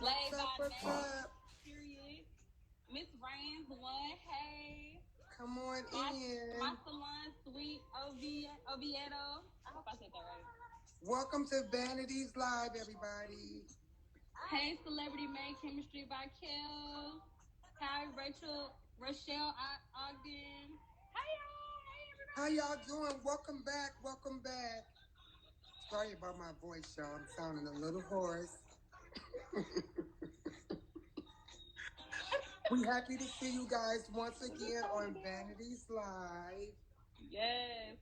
Slay by What's name, up? period. Miss Rains one, hey. Come on My in. salon suite, Oviedo. I hope I said that right. Welcome to Vanities Live, everybody. Hey, Celebrity Made Chemistry by Kel. Hi, Rochelle Ogden. Hey, y'all. Hey, How y'all everybody. doing? Welcome back. Welcome back. Sorry about my voice, y'all. I'm sounding a little hoarse. We happy to see you guys once Is this again over on there? Vanities Live. Yes.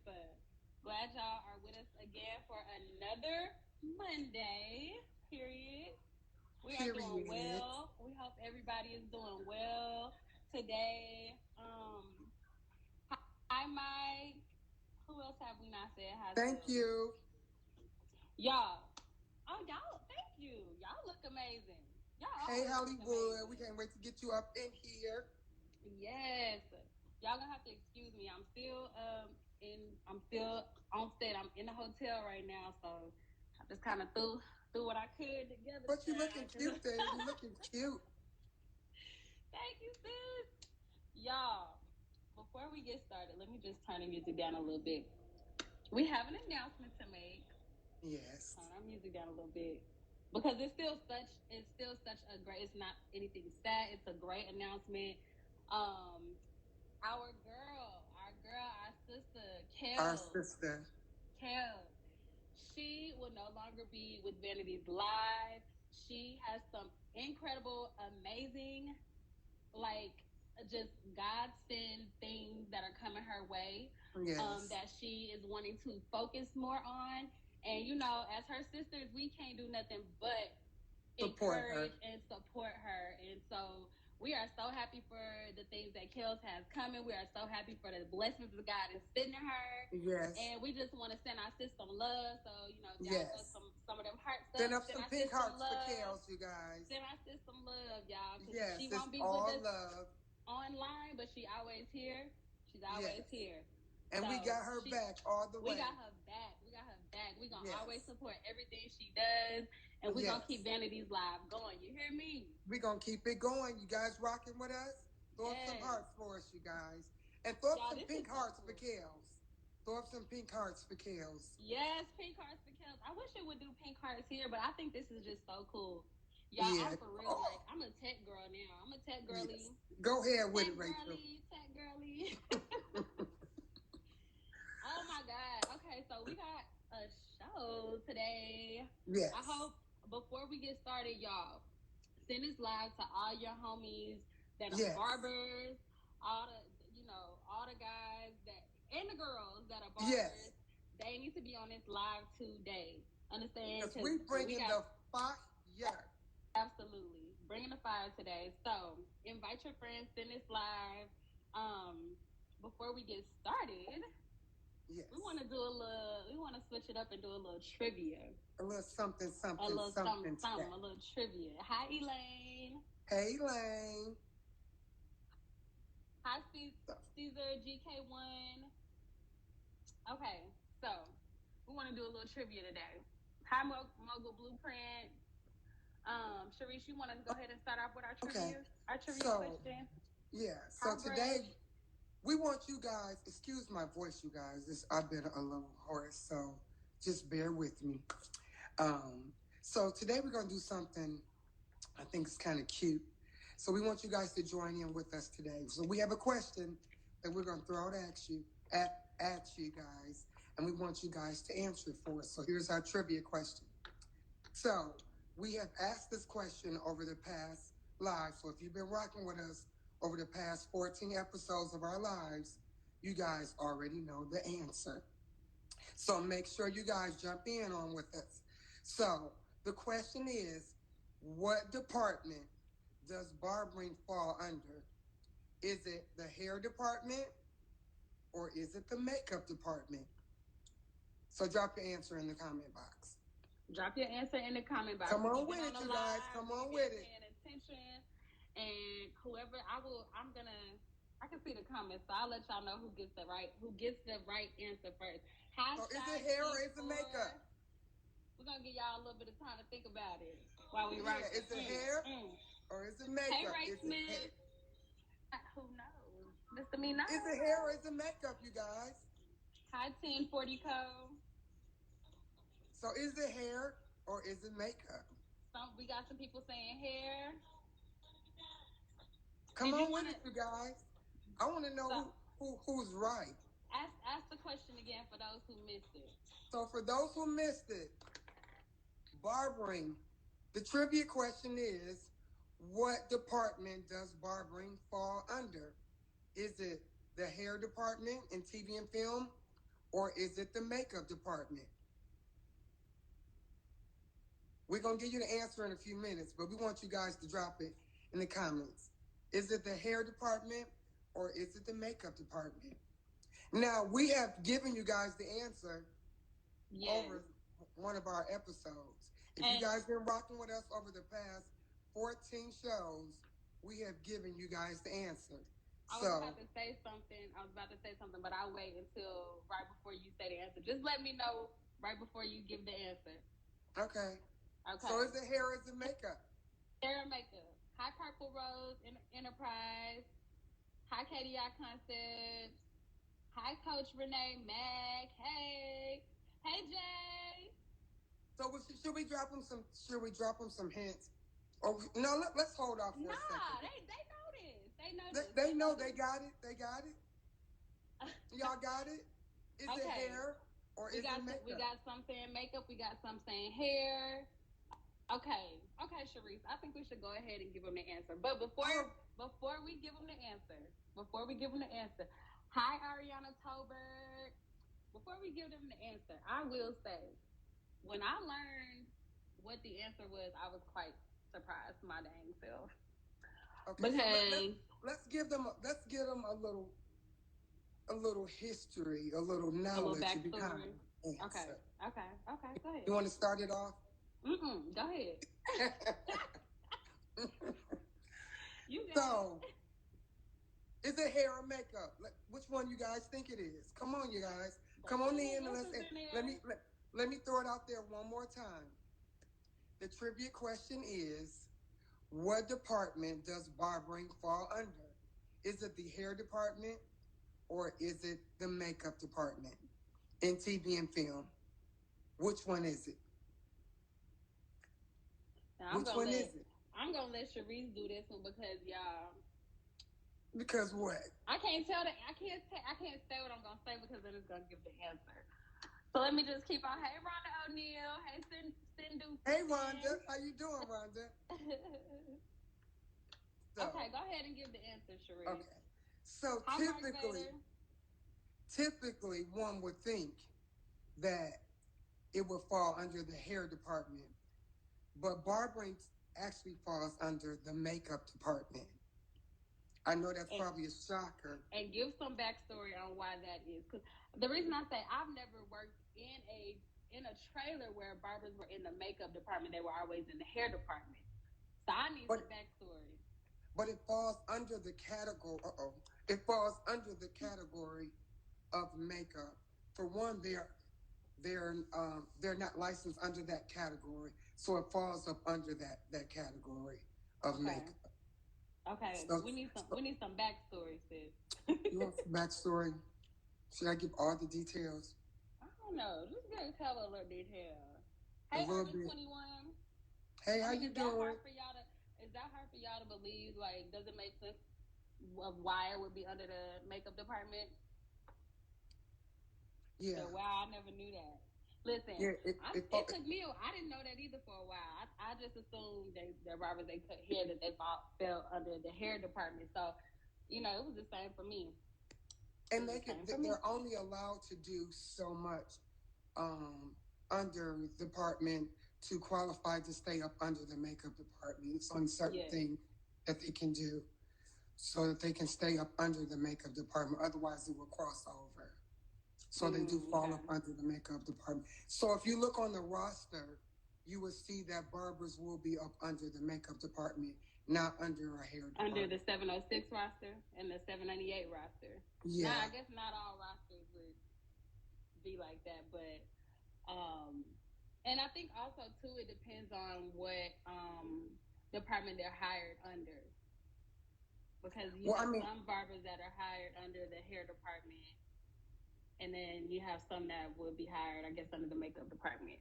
Glad y'all are with us again for another Monday, period. We are doing Period. well. We hope everybody is doing well today. Hi, Mike. Who else have we not said hi Thank to? you. Y'all. Oh, y'all, thank you. Y'all look amazing. Y'all Hey, always look Hollywood. We amazing. can't wait to get you up in here. Yes. Y'all gonna have to excuse me. I'm still on set. I'm in the hotel right now, so I just kind of threw what I could together, But you looking child. cute there. You looking cute. Thank you, sis. Y'all, before we get started, let me just turn the music down a little bit. We have an announcement to make. Turn Yes. our music down a little bit. Because it's still such a great, it's not anything sad, it's a great announcement. Um our sister, Our sister. Kel, she will no longer be with Vanities Live. She has some incredible, amazing, like just God send things that are coming her way, Yes. that she is wanting to focus more on. And as her sisters, we can't do nothing but Support her. encourage and support her. And so we are so happy for the things that Kels has coming. We are so happy for the blessings of God is sending her. Yes. And we just want to send our sis some love. So, if y'all throw Yes. some of them hearts Send up, up send some our pink sis some hearts for love. Kales, you guys. Send our sis some love, y'all. Because she Yes, it's won't be with all us love. online, but she always here. She's always Yes. here. And we So got her back all the we way. got her back. We got her back. We're gonna always Yes. support everything she does, and we're gonna keep Yes. Vanities Live going. You hear me? We're going to keep it going. You guys rocking with us? Throw up some Yes. hearts for us, you guys. And throw up Y'all, some this pink is so hearts for cool. Kales. Throw up some pink hearts for Kales. Yes, pink hearts for Kels. I wish it would do pink hearts here, but I think this is just so cool. Y'all, Yeah. I'm for real. Like, Oh, I'm a tech girl now. I'm a tech yes. girly. Go ahead with it, Tech Rachel. girly. Tech girly. Oh my God. Okay, so we got a show today. I Yes. hope before we get started, y'all, send this live to all your homies that are Yes. barbers, all the guys that and the girls that are barbers. Yes. They need to be on this live today. Understand? Because Because we we bringing got the fire. absolutely bringing the fire today. So invite your friends, send this live. Um, Before we get started, we want Yes. to do a little. We want to switch it up and do a little trivia, A little something, a something, little something, something something, today. a little trivia. Hi, Elaine. Hey, Lane. Hi, So, Caesar GK1. Okay, so we want to do a little trivia today. Hi, Mogul Blueprint. Sharice, you want to go ahead and start off with our okay. trivia? Our trivia So, question. yeah. So Hi, Brush. today we want you guys, excuse my voice, you guys. I've been a little hoarse, so just bear with me. So today we're going to do something I think is kind of cute. So we want you guys to join in with us today. So we have a question that we're going to throw out at you guys, and we want you guys to answer it for us. So here's our trivia question. So we have asked this question over the past live. So if you've been rocking with us over the past 14 episodes of our lives, you guys already know the answer. So make sure you guys jump in on with us. So the question is, what department does barbering fall under? Is it the hair department or is it the makeup department? So drop your answer in the comment box. Drop your answer in the comment box. Come If on you've been with on it, the you guys. live, Come you've on been with it. paying attention, and whoever I'm gonna. I can see the comments, so I'll let y'all know who gets the right answer first. So is it Hashtag hair or team is it makeup? score. We're gonna give y'all a little bit of time to think about it while we run. Is it hair or is it makeup? Hey, Ray Smith. Who knows? Mr. Me knows. Is it hair or is it makeup, you guys? Hi, 1040 Co. So is it hair or is it makeup? We got some people saying hair. Come on with it, you guys. I want to know who's right. Ask the question again for those who missed it. So for those who missed it, barbering. The trivia question is, what department does barbering fall under? Is it the hair department in TV and film, or is it the makeup department? We're going to give you the answer in a few minutes, but we want you guys to drop it in the comments. Is it the hair department or is it the makeup department? Now, we have given you guys the answer over one of our episodes. If you guys been rocking with us over the past 14 shows, we have given you guys the answer. I was about to say something, but I'll wait until right before you say the answer. Just let me know right before you give the answer. Okay. So is it hair or is it makeup? Hair and makeup. Hi, Purple Rose Enterprise. Hi, KDI Concepts. Hi, Coach Renee Mag. Hey. Hey, Jay. So should we drop them some? Should we drop them some hints? Or no? Let's hold off for a second. Nah, they know this. They know this. They know they got it. They got it. Y'all got it. Is it hair or is it makeup? We got some saying makeup. We got some saying hair. Okay, Sharice. I think we should go ahead and give them the answer. But before we give them the answer, hi Ariana Tolbert. Before we give them the answer, I will say, when I learned what the answer was, I was quite surprised my dang self. Okay, because let's give them a little history, a little knowledge. A little backstory. Okay. Go ahead. You want to start it off? Go ahead. So, is it hair or makeup? Which one you guys think it is? Come on, you guys. Come on in and let me throw it out there one more time. The trivia question is, what department does barbering fall under? Is it the hair department or is it the makeup department in TV and film? Which one is it? Which one is it? I'm gonna let Sharice do this one because y'all. Because what? I can't say what I'm gonna say because then it's gonna give the answer. So let me just keep on. Hey, Rhonda O'Neal. Hey, Cindu. Hey, Rhonda. How you doing, Rhonda? Okay, go ahead and give the answer, Sharice. Okay. So typically, one would think that it would fall under the hair department. But barbering actually falls under the makeup department. I know that's probably a shocker. And give some backstory on why that is. Because the reason I say I've never worked in a trailer where barbers were in the makeup department. They were always in the hair department. So I need some backstory. But it falls under the category. It falls under the category of makeup. For one, they're not licensed under that category, so it falls up under that category of makeup. Okay, so, we need some backstory, sis. You want some backstory? Should I give all the details? I don't know. Just gotta tell a little detail. Hey, Urban 21. Hey, how you doing? Is that hard for y'all to believe? Like, does it make sense of why it would be under the makeup department? Yeah. So, wow, I never knew that. Listen, it took me. I didn't know that either for a while. I just assumed that barbers they cut hair that they fell under the hair department. So, it was the same for me. And they're only allowed to do so much under the department to qualify to stay up under the makeup department. It's only certain things that they can do so that they can stay up under the makeup department. Otherwise, it will cross over. So they do fall up under the makeup department. So if you look on the roster, you will see that barbers will be up under the makeup department, not under a hair department. Under the 706 roster and the 798 roster. Yeah. Now, I guess not all rosters would be like that, but And I think also too, it depends on what department they're hired under, because you Well, I have mean, some barbers that are hired under the hair department, and then you have some that would be hired, I guess, under the makeup department.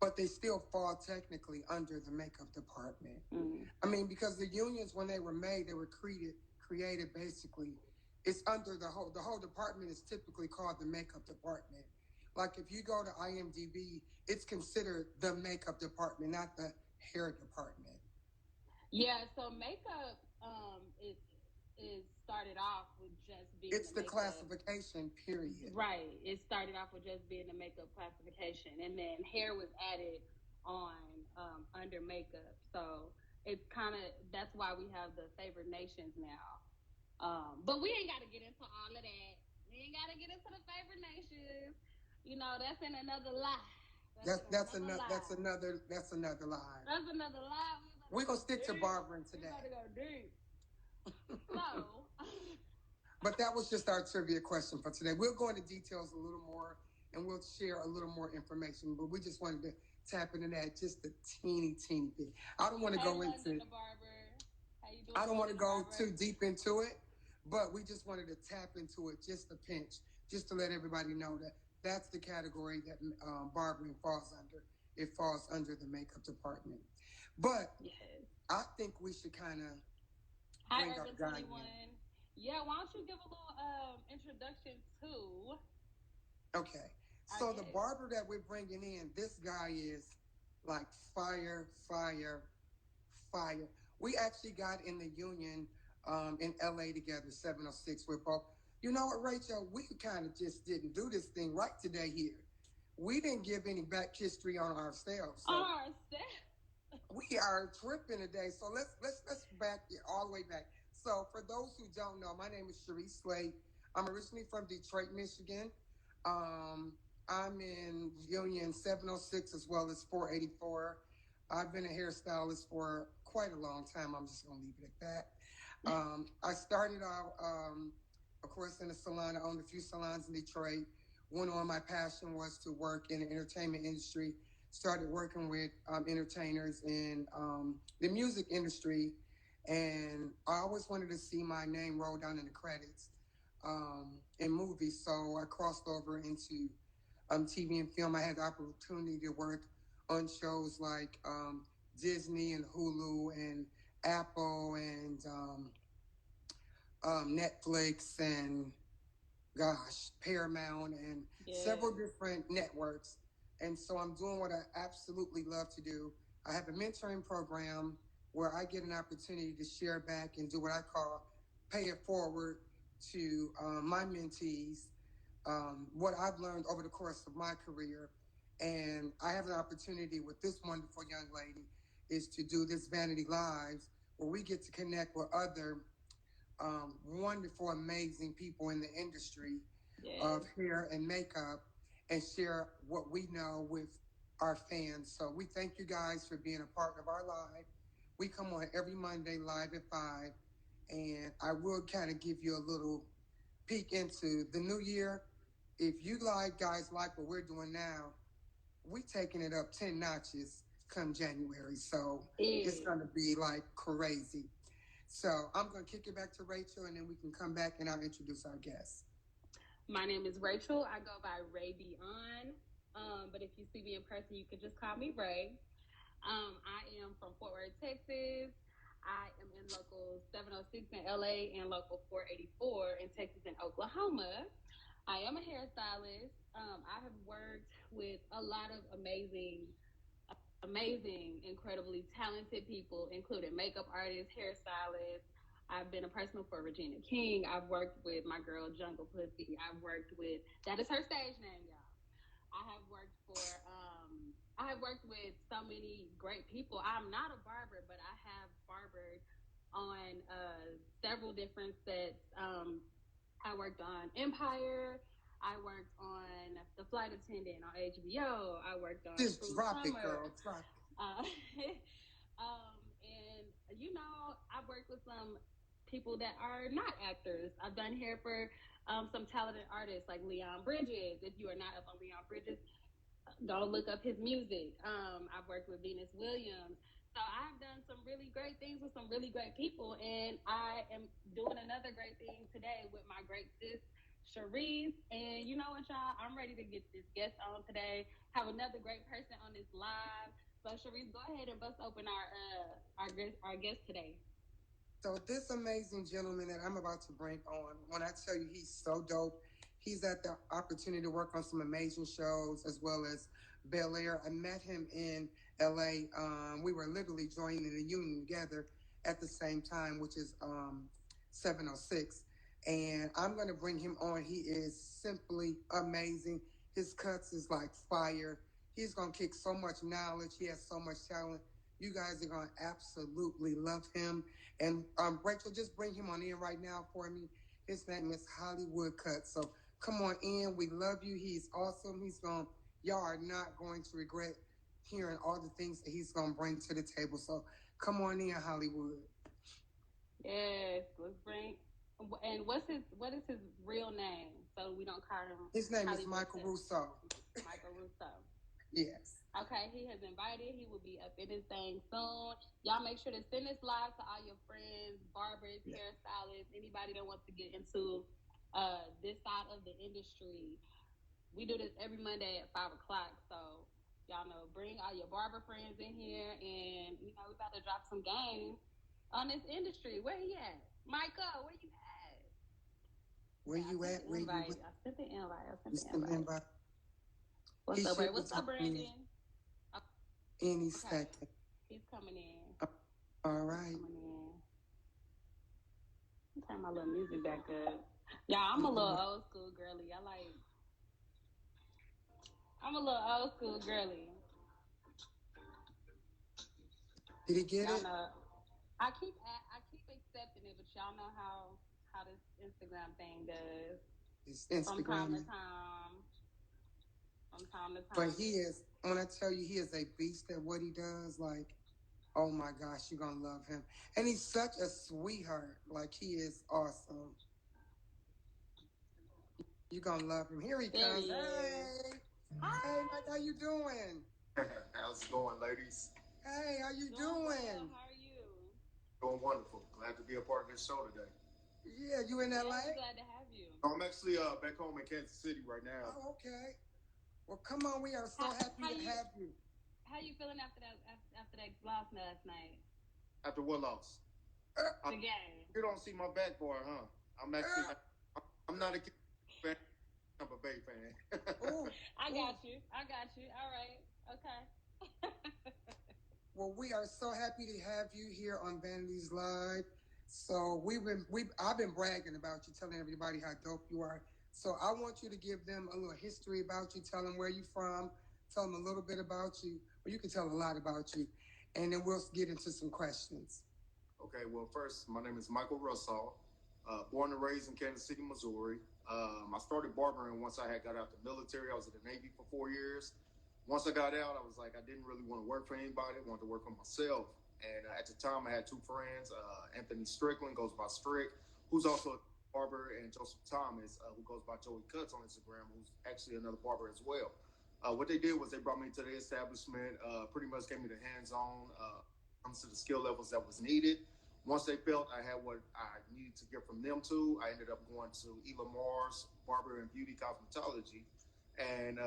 but they still fall technically under the makeup department. Mm. I mean, because the unions, when they were made, they were created basically. It's under the whole department is typically called the makeup department. Like if you go to IMDb, it's considered the makeup department, not the hair department. Yeah, so makeup is started off with just being It's the the makeup. classification period. Right. It started off with just being the makeup classification, and then hair was added on under makeup. So it's kind of that's why we have the favored nations now. But we ain't got to get into all of that. We ain't got to get into the favored nations. You know, that's in another lie. That's in another lie. That's another lie. That's another lie. We're gonna stick to barbering today. We gotta go deep. So, but that was just our trivia question for today. We'll go into details a little more and we'll share a little more information. But we just wanted to tap into that just a teeny bit. I don't want to go into. The barber. How you doing? I don't want to go too deep into it, but we just wanted to tap into it just a pinch, just to let everybody know that that's the category that barbering falls under. It falls under the makeup department. But yes. I think we should kind of bring our guy in. Yeah, why don't you give a little introduction to? Okay, so the barber that we're bringing in, this guy is like fire. We actually got in the union in LA together, 706. We're both. You know what, Rachel? We kind of just didn't do this thing right today here. We didn't give any back history on ourselves. So we are tripping today. So let's back it all the way back. So for those who don't know, my name is Sharice Slade. I'm originally from Detroit, Michigan. I'm in Union 706 as well as 484. I've been a hairstylist for quite a long time. I'm just going to leave it at that. I started out, of course, in a salon. I owned a few salons in Detroit. One on my passion was to work in the entertainment industry. Started working with entertainers in the music industry. And I always wanted to see my name roll down in the credits in movies. So I crossed over into TV and film. I had the opportunity to work on shows like Disney and Hulu and Apple and Netflix and Paramount and several different networks. And so I'm doing what I absolutely love to do. I have a mentoring program where I get an opportunity to share back and do what I call pay it forward to my mentees, what I've learned over the course of my career. And I have an opportunity with this wonderful young lady is to do this Vanity Lives where we get to connect with other wonderful, amazing people in the industry of hair and makeup and share what we know with our fans. So we thank you guys for being a part of our live. We come on every Monday live at 5. And I will kind of give you a little peek into the new year. If you guys like what we're doing now, we taking it up 10 notches come January. So it's going to be like crazy. So I'm going to kick it back to Rachel, and then we can come back and I'll introduce our guests. My name is Rachel. I go by Ray Beyond. But if you see me in person, you can just call me Ray. I am from Fort Worth, Texas. I am in local 706 in LA and local 484 in Texas and Oklahoma. I am a hairstylist. I have worked with a lot of amazing, incredibly talented people, including makeup artists, hairstylists. I've been a personal for Regina King. I've worked with my girl Jungle Pussy. I've worked with, that is her stage name, y'all. I have worked with so many great people. I'm not a barber, but I have barbered on several different sets. I worked on Empire. I worked on The Flight Attendant on HBO. I worked on Just drop it, girl. Drop it. And you know, I've worked with some people that are not actors. I've done hair for some talented artists like Leon Bridges. If you are not up on Leon Bridges, Go look up his music. I've worked with Venus Williams. So I've done some really great things with some really great people, and I am doing another great thing today with my great sis Cherise. And you know what, y'all? I'm ready to get this guest on today. Have another great person on this live. So Cherise, go ahead and bust open our guest today. So this amazing gentleman that I'm about to bring on, when I tell you he's so dope, he's had the opportunity to work on some amazing shows as well as Bel-Air. I met him in LA. We were literally joining the union together at the same time, which is 706. And I'm going to bring him on. He is simply amazing. His cuts is like fire. He's going to kick so much knowledge. He has so much talent. You guys are going to absolutely love him. And Rachel, just bring him on in right now for me. His name is Hollywood Cuttz. So come on in. We love you. He's awesome. Y'all are not going to regret hearing all the things that he's going to bring to the table. So come on in, Hollywood. Yes, let's bring. And what is his real name? So we don't call him. His name is Michael Russaw. Michael Russaw. Yes. Okay, he has invited. He will be up in this thing soon. Y'all make sure to send this live to all your friends, barbers, hairstylists, anybody that wants to get into this side of the industry. We do this every Monday at 5 o'clock. So y'all know, bring all your barber friends in here, and you know we about to drop some game on this industry. Where he at, Michael? Where you at? Where you at? Where you at? I sent the invite. What's up, Ray? What's up, Brandon? Any second. He's coming in. All right. Turn my little music back up. Yeah, I'm a little old school girly. I'm a little old school girly. Did he get it? Know, I keep accepting it, but y'all know how this Instagram thing does. It's Instagram. From time to time. But he is, when I tell you, he is a beast at what he does. Like, oh my gosh, you're going to love him. And he's such a sweetheart. Like, he is awesome. You're going to love him. Here he comes. Hey. Hi. Hey, Mike, how you doing? How's it going, ladies? Hey, how you doing? Well. How are you? Doing wonderful. Glad to be a part of this show today. Yeah, you in LA? I'm glad to have you. I'm actually back home in Kansas City right now. Oh, okay. Well, come on, we are so happy to have you. How you feeling after that loss last night? After what loss? The game. You don't see my backboard, huh? I'm actually, I'm not a fan. I'm a Bay fan. I got you. All right. Okay. Well, we are so happy to have you here on Vanities Live. So I've been bragging about you, telling everybody how dope you are. So I want you to give them a little history about you, tell them where you're from, tell them a little bit about you, or you can tell a lot about you, and then we'll get into some questions. Okay, well, first, my name is Michael Russaw, born and raised in Kansas City, Missouri. I started barbering once I got out the military. I was in the Navy for 4 years. Once I got out, I was like, I didn't really want to work for anybody. I wanted to work for myself. And at the time, I had two friends, Anthony Strickland, goes by Strick, who's also a barber, and Joseph Thomas, who goes by Joey Cuttz on Instagram, who's actually another barber as well. What they did was they brought me to the establishment, pretty much gave me the hands-on, comes to the skill levels that was needed. Once they felt I had what I needed to get from them too, I ended up going to Elamar's Barber and Beauty Cosmetology, and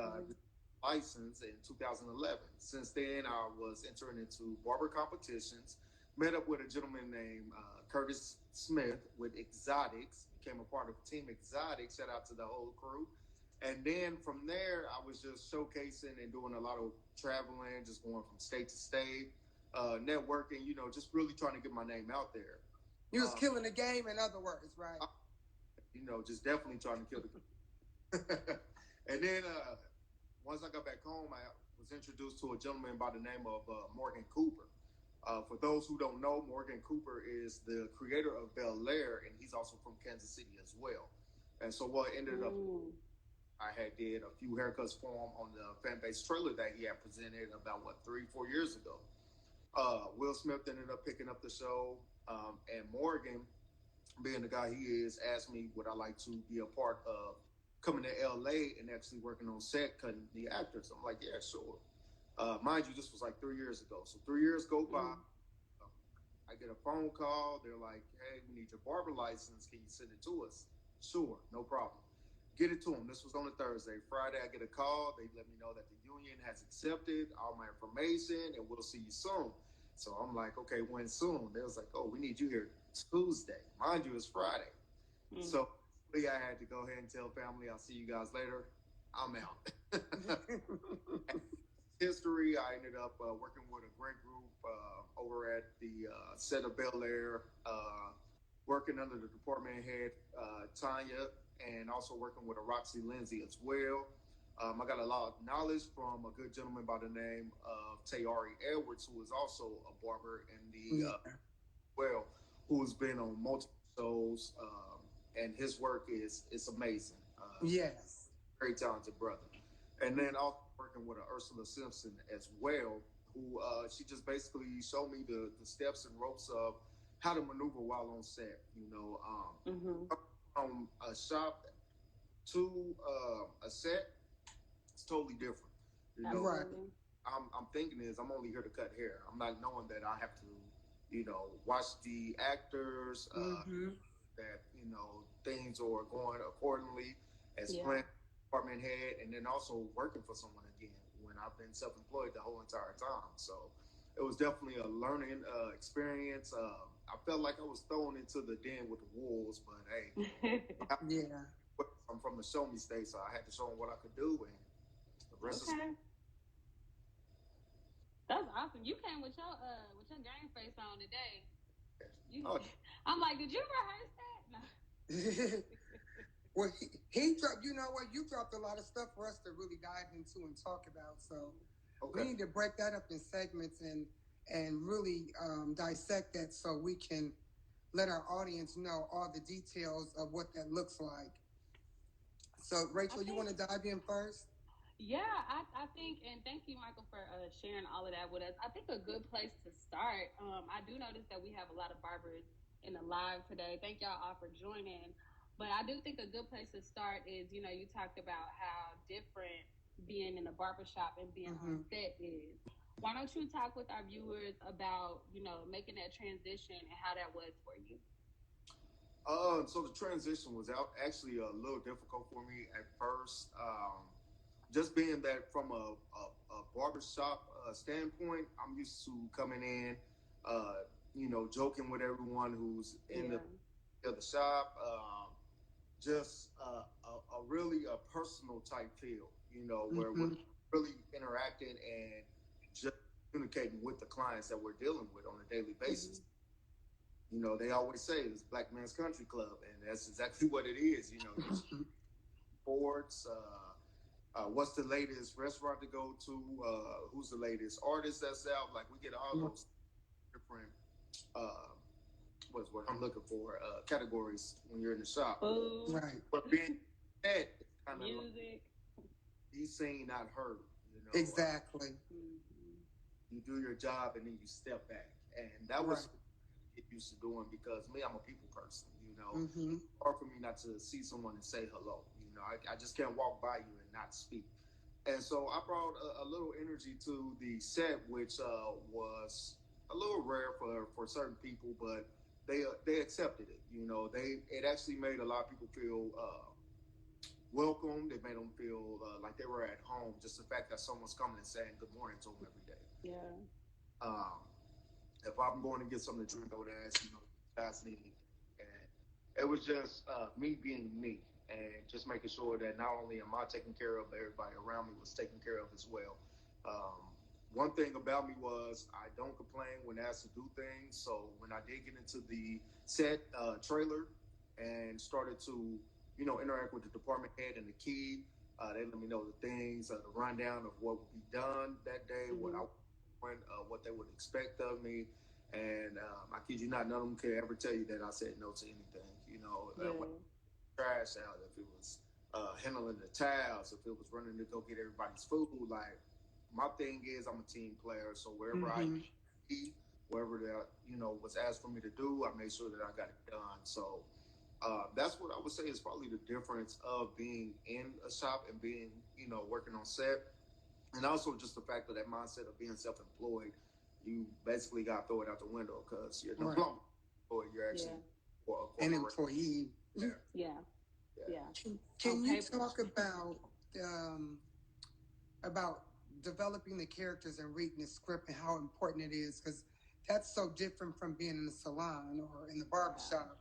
license in 2011. Since then, I was entering into barber competitions, met up with a gentleman named Curtis Smith with Xotics, became a part of Team Xotics, shout out to the whole crew. And then from there, I was just showcasing and doing a lot of traveling, just going from state to state, networking, just really trying to get my name out there. You was killing the game, in other words, right? Just definitely trying to kill the game. And then once I got back home, I was introduced to a gentleman by the name of Morgan Cooper. For those who don't know, Morgan Cooper is the creator of Bel-Air, and he's also from Kansas City as well. And so what ended up, I had did a few haircuts for him on the fan base trailer that he had presented about, 3-4 years ago. Will Smith ended up picking up the show, and Morgan, being the guy he is, asked me would I like to be a part of coming to LA and actually working on set cutting the actors. I'm like, yeah, sure. Mind you, this was like 3 years ago. So 3 years go by. I get a phone call. They're like, hey, we need your barber license. Can you send it to us? Sure, no problem. Get it to them. This was on a Thursday. Friday, I get a call. They let me know that the union has accepted all my information and we'll see you soon. So I'm like, okay, when soon? They was like, oh, we need you here Tuesday. Mind you, it's Friday. So I had to go ahead and tell family, I'll see you guys later. I'm out. History, I ended up working with a great group over at the set of Bel-Air, working under the department head, Tanya, and also working with a Roxy Lindsay as well. I got a lot of knowledge from a good gentleman by the name of Tayari Edwards, who is also a barber in the who's been on multiple shows, and his work is amazing. Yes, very talented brother. And then also working with Ursula Simpson as well, who she just basically showed me the steps and ropes of how to maneuver while on set. From a shop to a set, it's totally different. right. I'm thinking I'm only here to cut hair. I'm not knowing that I have to, watch the actors, that things are going accordingly as planned. Department head, and then also working for someone again when I've been self-employed the whole entire time. So it was definitely a learning experience. I felt like I was thrown into the den with the wolves, but hey, I'm from the show me state, so I had to show them what I could do, and the rest is. That's awesome. You came with your game face on today. I'm like, did you rehearse that? No. Well, he dropped. You know what? You dropped a lot of stuff for us to really dive into and talk about. So we need to break that up in segments and really dissect that so we can let our audience know all the details of what that looks like. So, Rachel, you want to dive in first? Yeah, I think, and thank you, Michael, for sharing all of that with us. I think a good place to start. I do notice that we have a lot of barbers in the live today. Thank y'all all for joining. But I do think a good place to start is, you talked about how different being in a barbershop and being on set is. Why don't you talk with our viewers about, making that transition and how that was for you? So the transition was actually a little difficult for me at first. Just being that from a barbershop standpoint, I'm used to coming in, joking with everyone who's in the shop. Just a really personal type feel, where we're really interacting and just communicating with the clients that we're dealing with on a daily basis. They always say it's Black Man's Country Club, and that's exactly what it is. Sports, what's the latest restaurant to go to, who's the latest artist that's out. Like, we get all those different what's what I'm looking for, categories when you're in the shop. Right. But being said, it's kind of music, be seen, not heard. Exactly. You do your job and then you step back, and that was get used to doing, because me, I'm a people person. Hard for me not to see someone and say hello. I just can't walk by you and not speak. And so I brought a little energy to the set, which was a little rare for certain people, but they accepted it. It actually made a lot of people feel welcome. They made them feel like they were at home. Just the fact that someone's coming and saying good morning to them every day. Yeah. If I'm going to get something to drink, I would ask, guys need anything. And it was just me being me, and just making sure that not only am I taken care of, but everybody around me was taken care of as well. One thing about me was I don't complain when asked to do things. So when I did get into the set trailer and started to, interact with the department head and the key, they let me know the things, the rundown of what would be done that day, what they would expect of me. And I kid you not, none of them could ever tell you that I said no to anything. Trash out, if it was handling the towels, if it was running to go get everybody's food. Like, my thing is, I'm a team player, so wherever I be, wherever that was asked for me to do, I made sure that I got it done. So That's what I would say is probably the difference of being in a shop and being, working on set. And also just the fact of that mindset of being self-employed. You basically got to throw it out the window because you're no longer employed. You're actually an employee. Yeah. Can you talk about developing the characters and reading the script and how important it is? Because that's so different from being in the salon or in the barbershop.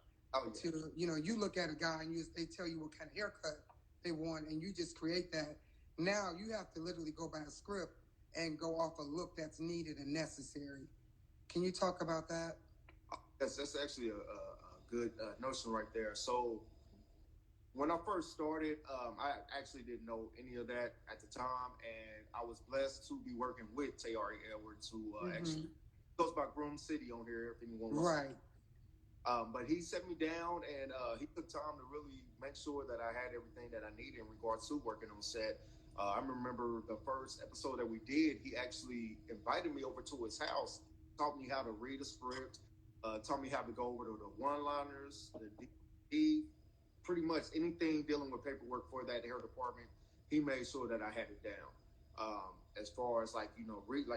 To you look at a guy and they tell you what kind of haircut they want, and you just create that. Now you have to literally go by a script and go off a look that's needed and necessary. Can you talk about that? Yes, that's actually a good notion right there. So when I first started, I actually didn't know any of that at the time, and I was blessed to be working with Tayari Edwards, who actually goes by Groom City on here, if anyone wants to. But he set me down, and he took time to really make sure that I had everything that I needed in regards to working on set. I remember the first episode that we did, he actually invited me over to his house, taught me how to read a script, taught me how to go over to the one-liners, the D, pretty much anything dealing with paperwork for that hair department. He made sure that I had it down. As far as like you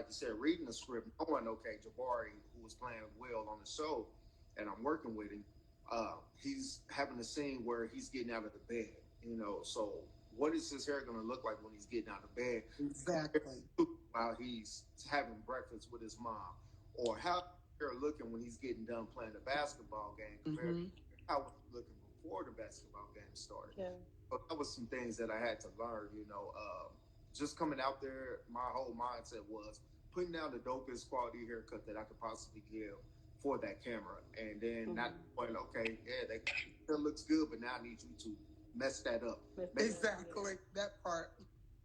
said, reading the script, knowing, okay, Jabari, who was playing Will on the show, and I'm working with him, he's having a scene where he's getting out of the bed, so what is his hair going to look like when he's getting out of bed? Exactly. While he's having breakfast with his mom, or how hair looking when he's getting done playing the basketball game compared to how was he looking before the basketball game started. Yeah. So that was some things that I had to learn, just coming out there, my whole mindset was putting down the dopest quality haircut that I could possibly give for that camera, and then not going, okay, yeah, that looks good, but now I need you to mess that up. Exactly, that part.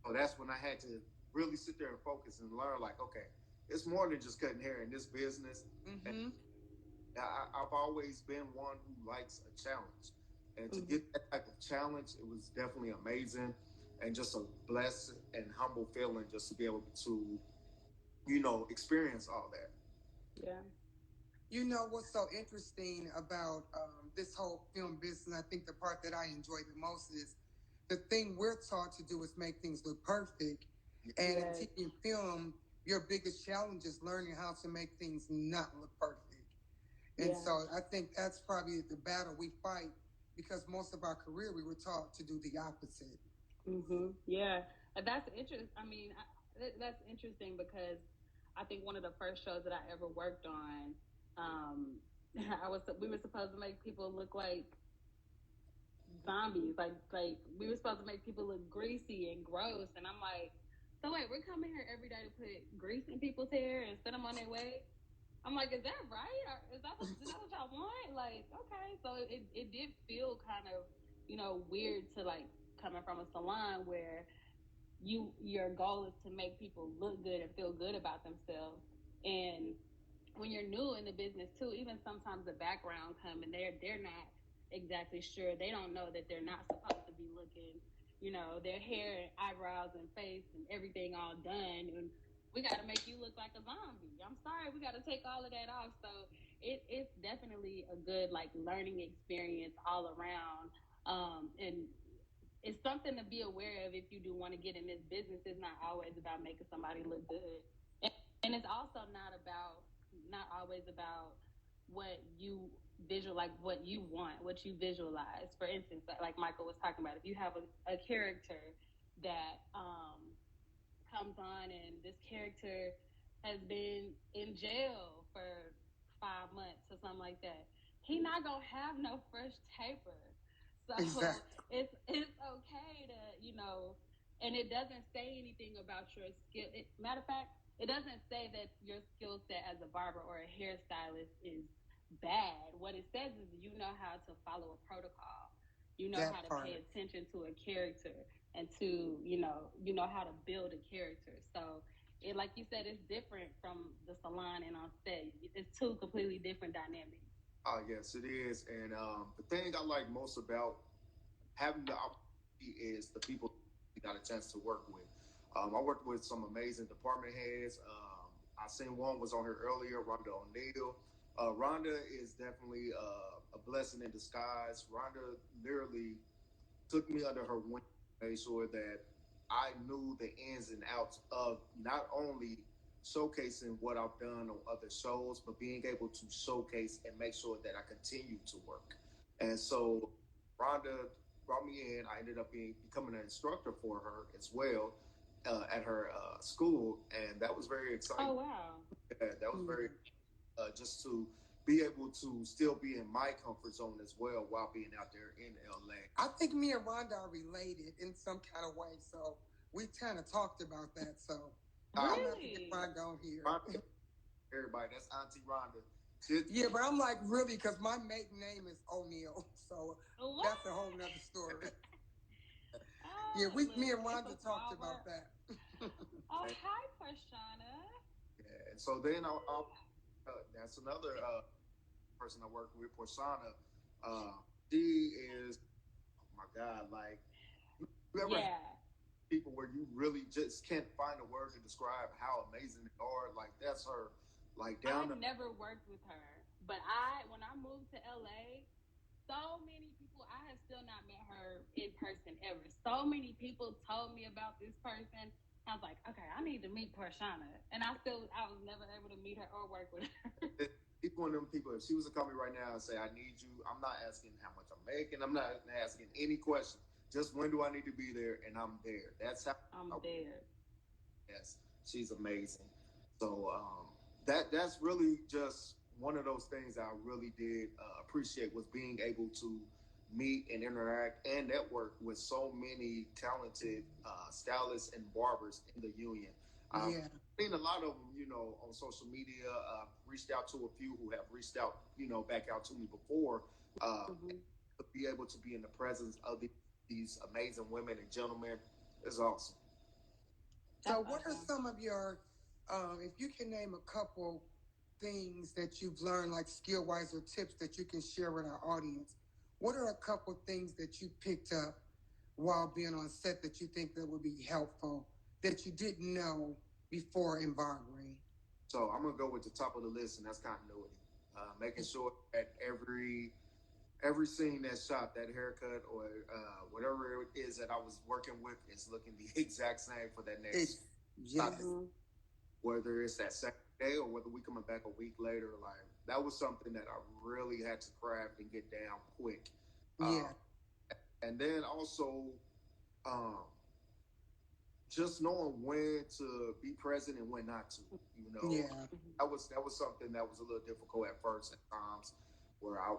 So that's when I had to really sit there and focus and learn, like, okay, it's more than just cutting hair in this business. And I've always been one who likes a challenge, and to get that type of challenge, it was definitely amazing, and just a blessed and humble feeling just to be able to, experience all that. Yeah. You know what's so interesting about this whole film business? I think the part that I enjoy the most is the thing we're taught to do is make things look perfect. And in TV and film, your biggest challenge is learning how to make things not look perfect. And so I think that's probably the battle we fight, because most of our career we were taught to do the opposite. Yeah, that's interesting. I mean, that's interesting because I think one of the first shows that I ever worked on, we were supposed to make people look like zombies, like we were supposed to make people look greasy and gross, and I'm like, so wait, we're coming here every day to put grease in people's hair and send them on their way? I'm like, is that right? Or is that what y'all want? Like, okay, so it did feel kind of, weird to like coming from a salon where your goal is to make people look good and feel good about themselves. And when you're new in the business too, even sometimes the background come and they're not exactly sure. They don't know that they're not supposed to be looking, their hair and eyebrows and face and everything all done. And we got to make you look like a zombie. I'm sorry, we got to take all of that off. So it's definitely a good like learning experience all around. And it's something to be aware of if you do want to get in this business. It's not always about making somebody look good, and it's also not always about what you like what you want, what you visualize. For instance, like Michael was talking about, if you have a character that comes on and this character has been in jail for 5 months or something like that, he not gonna have no fresh taper. So it's okay to, and it doesn't say anything about your skill. Matter of fact, it doesn't say that your skill set as a barber or a hairstylist is bad. What it says is you know how to follow a protocol. You know how to pay attention to a character, and to, you know how to build a character. So it, like you said, it's different from the salon and on set. It's two completely different dynamics. Yes, it is. And the thing I like most about having the opportunity is the people you got a chance to work with. I worked with some amazing department heads. I seen one was on here earlier, Rhonda O'Neill. Rhonda is definitely a blessing in disguise. Rhonda literally took me under her wing, made sure that I knew the ins and outs of not only showcasing what I've done on other shows, but being able to showcase and make sure that I continue to work. And so Rhonda brought me in. I ended up becoming an instructor for her as well at her school, and that was very exciting. Oh wow! Yeah, that was very just to be able to still be in my comfort zone as well while being out there in LA. I think me and Rhonda are related in some kind of way, so we kind of talked about that. So I'm gonna have to get Rhonda on here. Rhonda, everybody, that's Auntie Rhonda. Yeah, but I'm like, really, because my maiden name is O'Neal, so that's a whole nother story. Yeah, me and Rhonda talked about that. Oh, hi, Prashana. Yeah, and so then that's another person I work with, Prashana. She is, oh my God, like, people where you really just can't find a word to describe how amazing they are. Like, that's her. Like, I've never worked with her, but when I moved to LA, so many people, I have still not met her in person ever. So many people told me about this person. I was like, okay, I need to meet Prashana. And I was never able to meet her or work with her. She's one of them people, if she was to call me right now and say, I need you, I'm not asking how much I'm making. I'm not asking any questions. Just when do I need to be there? And I'm there. That's how I'm there. Yes, she's amazing. So that's really just one of those things that I really did appreciate, was being able to meet and interact and network with so many talented stylists and barbers in the union. I've seen a lot of them, on social media. Reached out to a few who have reached out, back out to me before. To be able to be in the presence of these amazing women and gentlemen is awesome. So what are some of your, if you can name a couple things that you've learned, like skill-wise, or tips that you can share with our audience, what are a couple things that you picked up while being on set that you think that would be helpful, that you didn't know before in barbering? So I'm going to go with the top of the list, and that's continuity. Making sure that every scene that's shot, that haircut or whatever it is that I was working with, is looking the exact same for that next shot. Whether it's that second day or whether we coming back a week later, like, that was something that I really had to craft and get down quick. And then also, just knowing when to be present and when not to. That was something that was a little difficult at first at times, where I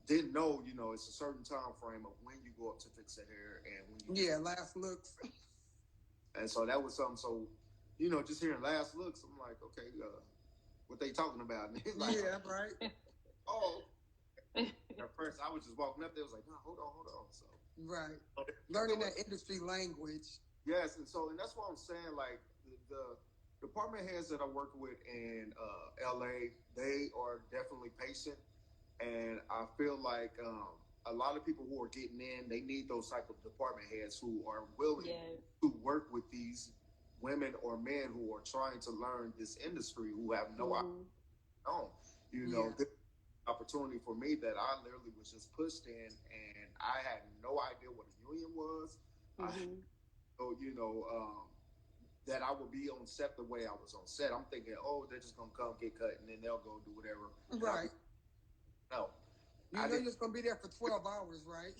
didn't know, it's a certain time frame of when you go up to fix the hair and when you last looks. And so that was something. So, just hearing last looks, I'm like, okay, what they talking about? Like, right. Oh, at first I was just walking up there. I was like, no, hold on. So learning that industry language. Yes, and that's what I'm saying. Like, the department heads that I work with in LA, they are definitely patient. And I feel like a lot of people who are getting in, they need those type of department heads who are willing to work with these women or men who are trying to learn this industry, who have no idea. This opportunity for me that I literally was just pushed in, and I had no idea what a union was. That I would be on set the way I was on set. I'm thinking, they're just gonna come get cut and then they'll go do whatever. Right. No. You're just going to be there for 12 hours, right?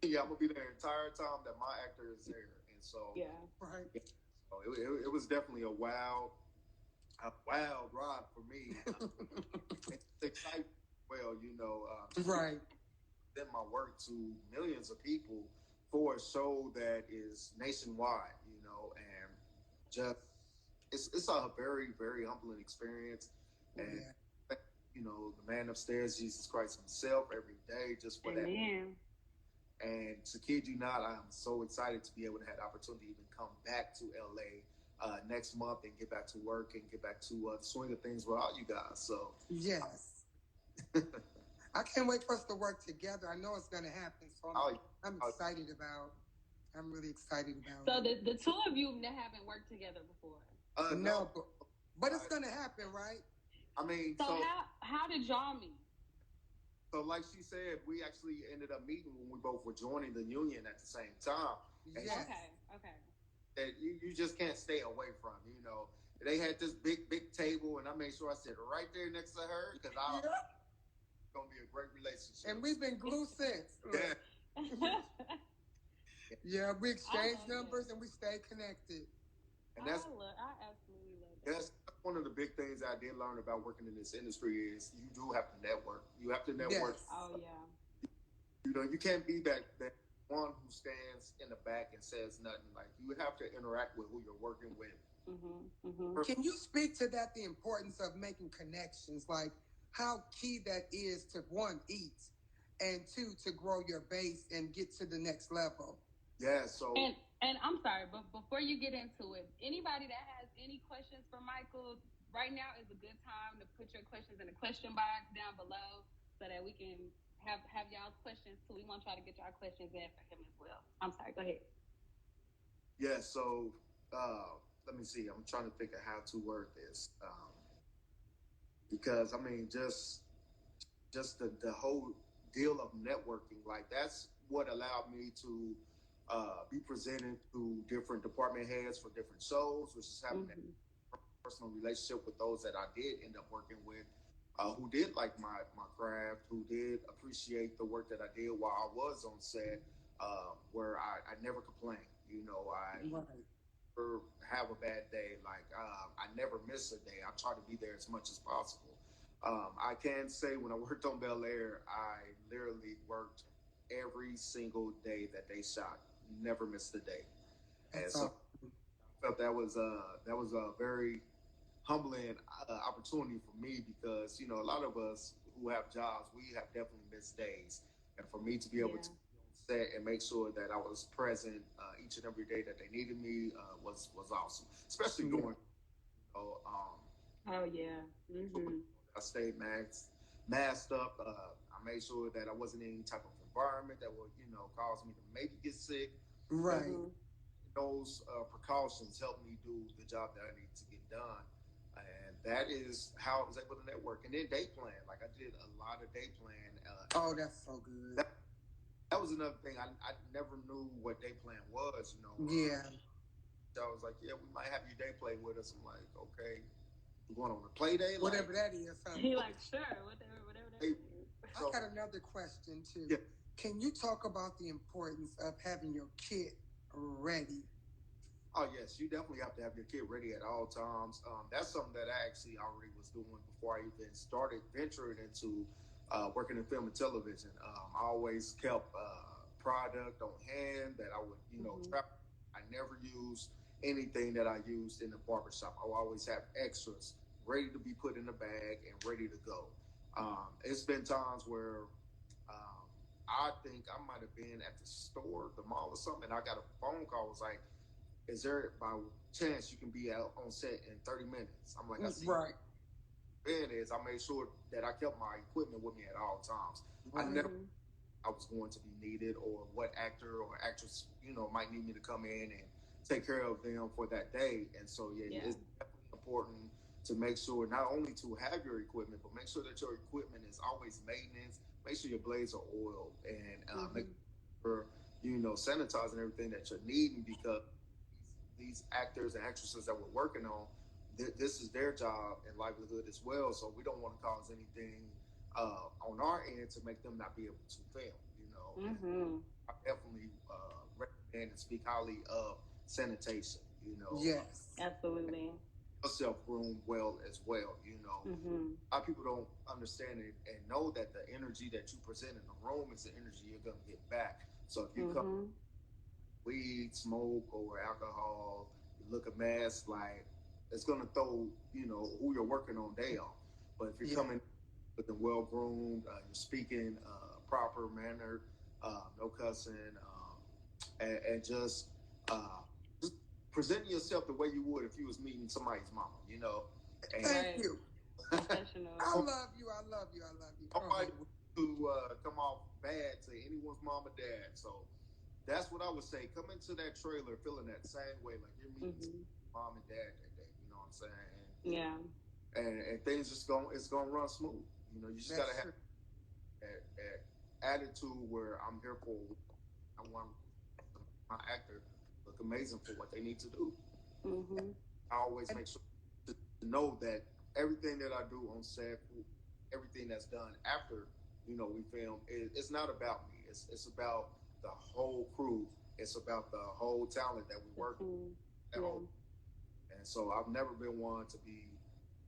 Yeah, I'm going to be there the entire time that my actor is there. And so, so it was definitely a wild ride for me. It's exciting. Well, then my work to millions of people for a show that is nationwide, and just, it's a very, very humbling experience. And the man upstairs, Jesus Christ himself, every day, just for that. And to kid you not, I'm so excited to be able to have the opportunity to even come back to LA next month and get back to work and get back to the swing of things with all you guys. So yes. I can't wait for us to work together. I know it's going to happen. So I'm excited about. I'm really excited about. So the two of you haven't worked together before. No, but it's going to happen, right? I mean, So how did y'all meet? So like she said, we actually ended up meeting when we both were joining the union at the same time. Yes. Okay. That you just can't stay away from. You know, they had this big table, and I made sure I sit right there next to her because it's gonna be a great relationship. And we've been glued since. Yeah. Yeah, we exchanged numbers and we stayed connected. And I absolutely love that. That's one of the big things I did learn about working in this industry is you do have to network. You have to network. Yes. Oh yeah. You know, you can't be that one who stands in the back and says nothing. Like you have to interact with who you're working with. Can you speak to that? The importance of making connections, like how key that is to one, eat, and two, to grow your base and get to the next level. Yeah. So. And I'm sorry, but before you get into it, anybody that has any questions for Michael, right now is a good time to put your questions in the question box down below so that we can have y'all's questions too. We want y'all to get y'all questions in for him as well. I'm sorry, go ahead. Yeah, so let me see. I'm trying to think of how to word this. Because I mean just the whole deal of networking, like that's what allowed me to be presented to different department heads for different shows, which is having a personal relationship with those that I did end up working with, who did like my craft, who did appreciate the work that I did while I was on set, where I never complained. You know, I never have a bad day. Like I never miss a day. I try to be there as much as possible. I can say when I worked on Bel-Air, I literally worked every single day that they shot. Never missed a day. And so I felt that was a very humbling opportunity for me because, you know, a lot of us who have jobs, we have definitely missed days. And for me to be able to set and make sure that I was present each and every day that they needed me was awesome. Especially during, oh yeah. I stayed masked up. I made sure that I wasn't in any type of environment that would, you know, cause me to maybe get sick. Right. Those precautions helped me do the job that I needed to get done. And that is how I was able to network. And then day plan. Like I did a lot of day plan. Oh, that's so good. That was another thing. I never knew what day plan was, you know. Yeah. So I was like, yeah, we might have you day play with us. I'm like, okay. You going on a play day? Whatever that is. He like, sure, whatever that is. I got another question too. Yeah. Can you talk about the importance of having your kit ready? Oh yes, you definitely have to have your kit ready at all times. That's something that I actually already was doing before I even started venturing into working in film and television. I always kept product on hand that I would, you know, trap. I never used anything that I used in the barbershop. I would always have extras ready to be put in the bag and ready to go. It's been times where I think I might have been at the store, the mall or something, and I got a phone call. It was like, is there by chance you can be out on set in 30 minutes? I'm like, I see. Right. It is. I made sure that I kept my equipment with me at all times. I never I was going to be needed or what actor or actress, you know, might need me to come in and take care of them for that day. And so, it's definitely important to make sure not only to have your equipment, but make sure that your equipment is always maintenance. Make sure your blades are oiled and make sure, you know, sanitizing everything that you're needing because these actors and actresses that we're working on, this is their job and livelihood as well. So we don't want to cause anything on our end to make them not be able to film, you know. I definitely recommend and speak highly of sanitation, you know. Yes. Absolutely. Yourself groom well as well, you know. A lot of people don't understand it and know that the energy that you present in the room is the energy you're going to get back. So if you come weed, smoke, or alcohol, you look a mess, like it's going to throw, you know, who you're working on day off. But if you're coming looking well groomed, you're speaking proper manner, no cussing, and just presenting yourself the way you would if you was meeting somebody's mama, you know. And Thank you. Professional. I love you. I love you. I love you. Nobody to come off bad to anyone's mom or dad. So that's what I would say. Come into that trailer feeling that same way, like you're meeting mom and dad that day. You know what I'm saying? and things just it's gonna run smooth. You know, you just gotta have an attitude where I'm here for. I want my actor look amazing for what they need to do. Mm-hmm. I always make sure to know that everything that I do on set, everything that's done after we film, it's not about me. It's about the whole crew. It's about the whole talent that we work with. And so I've never been one to be,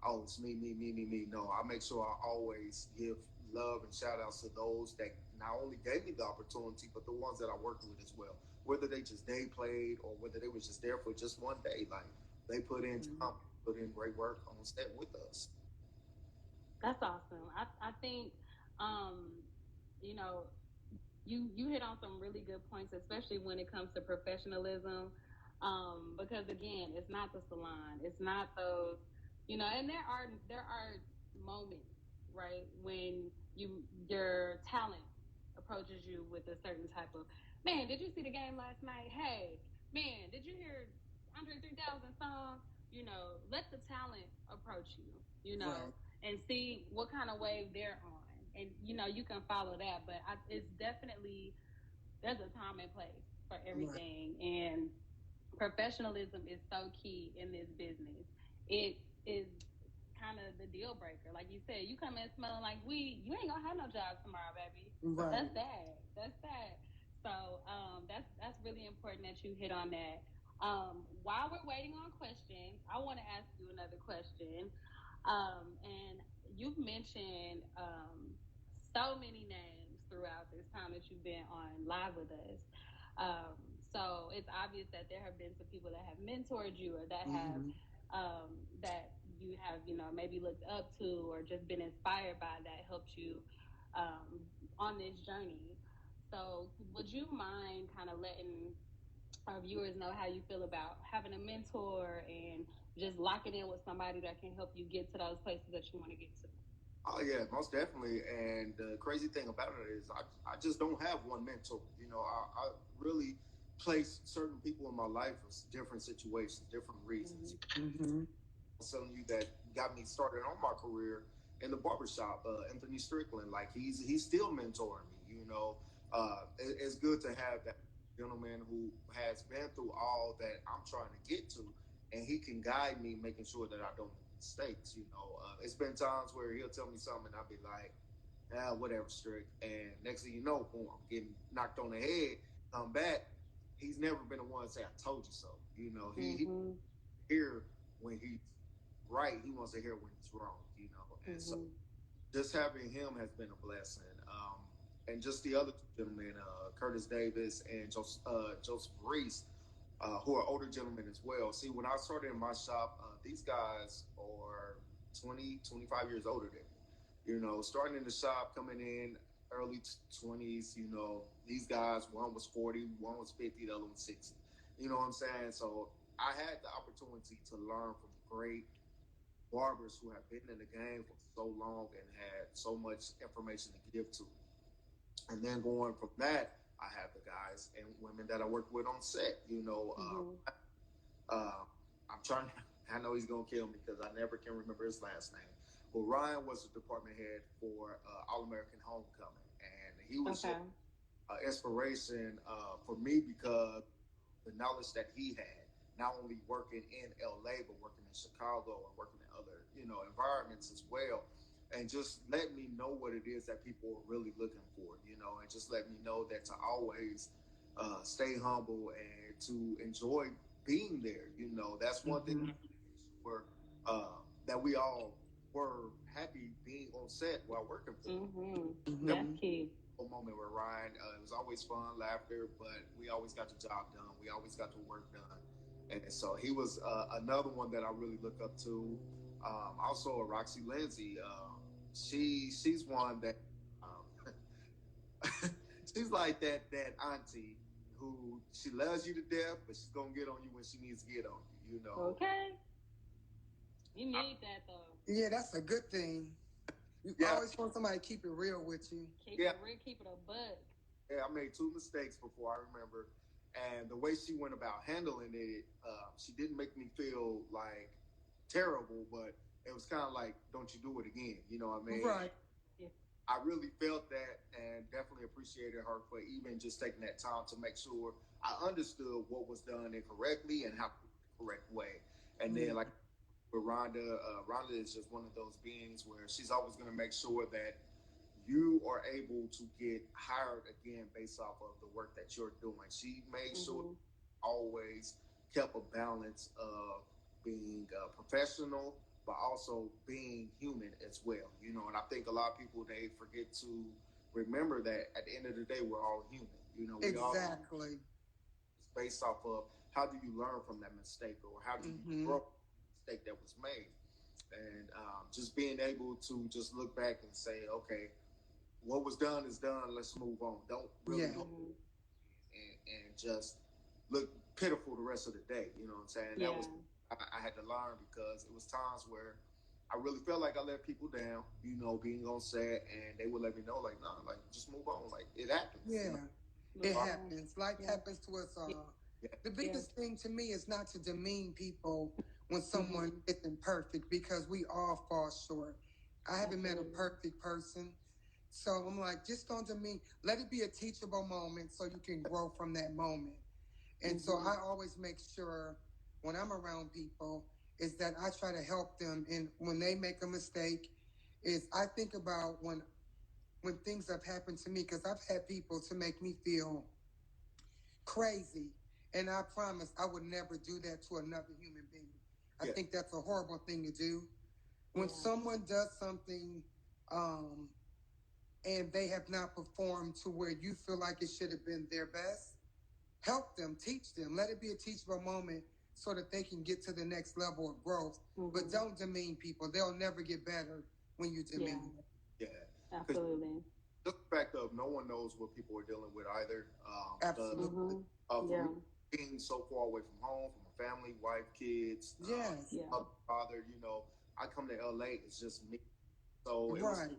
oh, it's me, me, me, me, me. No, I make sure I always give love and shout outs to those that not only gave me the opportunity, but the ones that I worked with as well. Whether they just day played or whether they was just there for just one day, like they put in time, put in great work on set with us. That's awesome. I think, you know, you hit on some really good points, especially when it comes to professionalism. Because again, it's not the salon, it's not those, and there are moments, right, when your talent approaches you with a certain type of, man, did you see the game last night? Hey, man, did you hear Andre 3000 song? Let the talent approach you, Right. and see what kind of wave they're on, and you can follow that. But it's definitely, there's a time and place for Right. everything, and professionalism is so key in this business. It is kind of the deal breaker. Like you said, you come in smelling like weed, you ain't gonna have no job tomorrow, baby. Right. That's sad. That's sad. So that's really important that you hit on that. While we're waiting on questions, I want to ask you another question. And you've mentioned so many names throughout this time that you've been on live with us. Um, so it's obvious that there have been some people that have mentored you, or that have that you have maybe looked up to, or just been inspired by, that helped you on this journey. So would you mind kind of letting our viewers know how you feel about having a mentor and just locking in with somebody that can help you get to those places that you want to get to? Oh yeah, most definitely. And the crazy thing about it is, I just don't have one mentor. I really place certain people in my life for different situations, different reasons. Mm-hmm. I'm telling you that got me started on my career in the barbershop. Anthony Strickland, like he's still mentoring me. It's good to have that gentleman who has been through all that I'm trying to get to, and he can guide me, making sure that I don't make mistakes. It's been times where he'll tell me something, and I'll be like, whatever, Strick. And next thing you know, boom, I'm getting knocked on the head. Come back. He's never been the one to say, "I told you so." He hear when he's right. He wants to hear when he's wrong. And so just having him has been a blessing. And just the other two gentlemen, Curtis Davis and Joseph Reese, who are older gentlemen as well. See, when I started in my shop, these guys are 20, 25 years older than me. Starting in the shop, coming in early 20s, these guys, one was 40, one was 50, the other one 60. You know what I'm saying? So I had the opportunity to learn from great barbers who have been in the game for so long and had so much information to give to. And then going from that, I have the guys and women that I work with on set. I'm trying. I know he's gonna kill me because I never can remember his last name. But Ryan was the department head for All American Homecoming, and he was an inspiration for me because the knowledge that he had, not only working in LA but working in Chicago and working in other environments as well, and just let me know what it is that people are really looking for, and just let me know that to always stay humble and to enjoy being there. That's one thing where that we all were happy being on set while working for them. That's key. A moment with Ryan, it was always fun, laughter, but we always got the job done. We always got the work done. And so he was another one that I really look up to. Also, Roxy Lindsay. She's one that she's like that auntie who she loves you to death, but she's gonna get on you when she needs to get on you. Okay. You need that though. Yeah, that's a good thing. You always want somebody to keep it real with you. Keep it real, keep it a buck. Yeah, I made 2 mistakes before I remember, and the way she went about handling it, she didn't make me feel like terrible, but it was kind of like, don't you do it again? You know what I mean? Right. I really felt that and definitely appreciated her for even just taking that time to make sure I understood what was done incorrectly and how to do it the correct way. And then, like with Rhonda, Rhonda is just one of those beings where she's always going to make sure that you are able to get hired again based off of the work that you're doing. She made sure always kept a balance of being professional, but also being human as well. You know, and I think a lot of people, they forget to remember that at the end of the day, we're all human. You know, we all Exactly. it's based off of how do you learn from that mistake, or how do you grow from the mistake that was made. And just being able to just look back and say, okay, what was done is done. Let's move on. Don't really go and just look pitiful the rest of the day. You know what I'm saying? That was I had to learn, because it was times where I really felt like I let people down, you know, being on set, and they would let me know, like, nah, like, just move on. Like, it happens. Yeah. You know? It happens. Life happens to us all. The biggest thing to me is not to demean people when someone isn't perfect, because we all fall short. I haven't met a perfect person. So I'm like, just don't demean. Let it be a teachable moment so you can grow from that moment. And so I always make sure when I'm around people is that I try to help them. And when they make a mistake, is I think about when things have happened to me, because I've had people to make me feel crazy. And I promise I would never do that to another human being. I think that's a horrible thing to do. When someone does something and they have not performed to where you feel like it should have been their best, help them, teach them. Let it be a teachable moment so that they can get to the next level of growth. But don't demean people. They'll never get better when you demean them. Yeah. Absolutely. Just the fact of no one knows what people are dealing with either. Absolutely. Being so far away from home, from a family, wife, kids, father, you know, I come to LA, it's just me. So it was,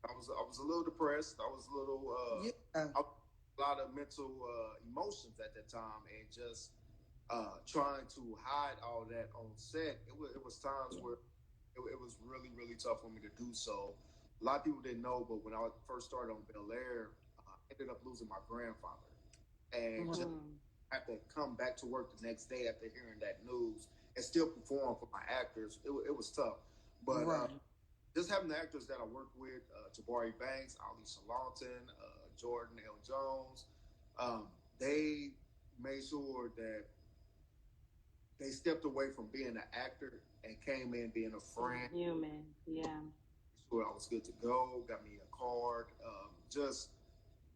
I was a little depressed. I was a little, a lot of mental emotions at that time, and just trying to hide all that on set. It was times where it was really, really tough for me to do so. A lot of people didn't know, but when I first started on Bel-Air, I ended up losing my grandfather. And just have to come back to work the next day after hearing that news and still perform for my actors. It was tough. But just having the actors that I worked with, Jabari Banks, Ali Shalonton, Jordan L. Jones, they made sure that they stepped away from being an actor and came in being a friend. Human, Sure I was good to go, got me a card, just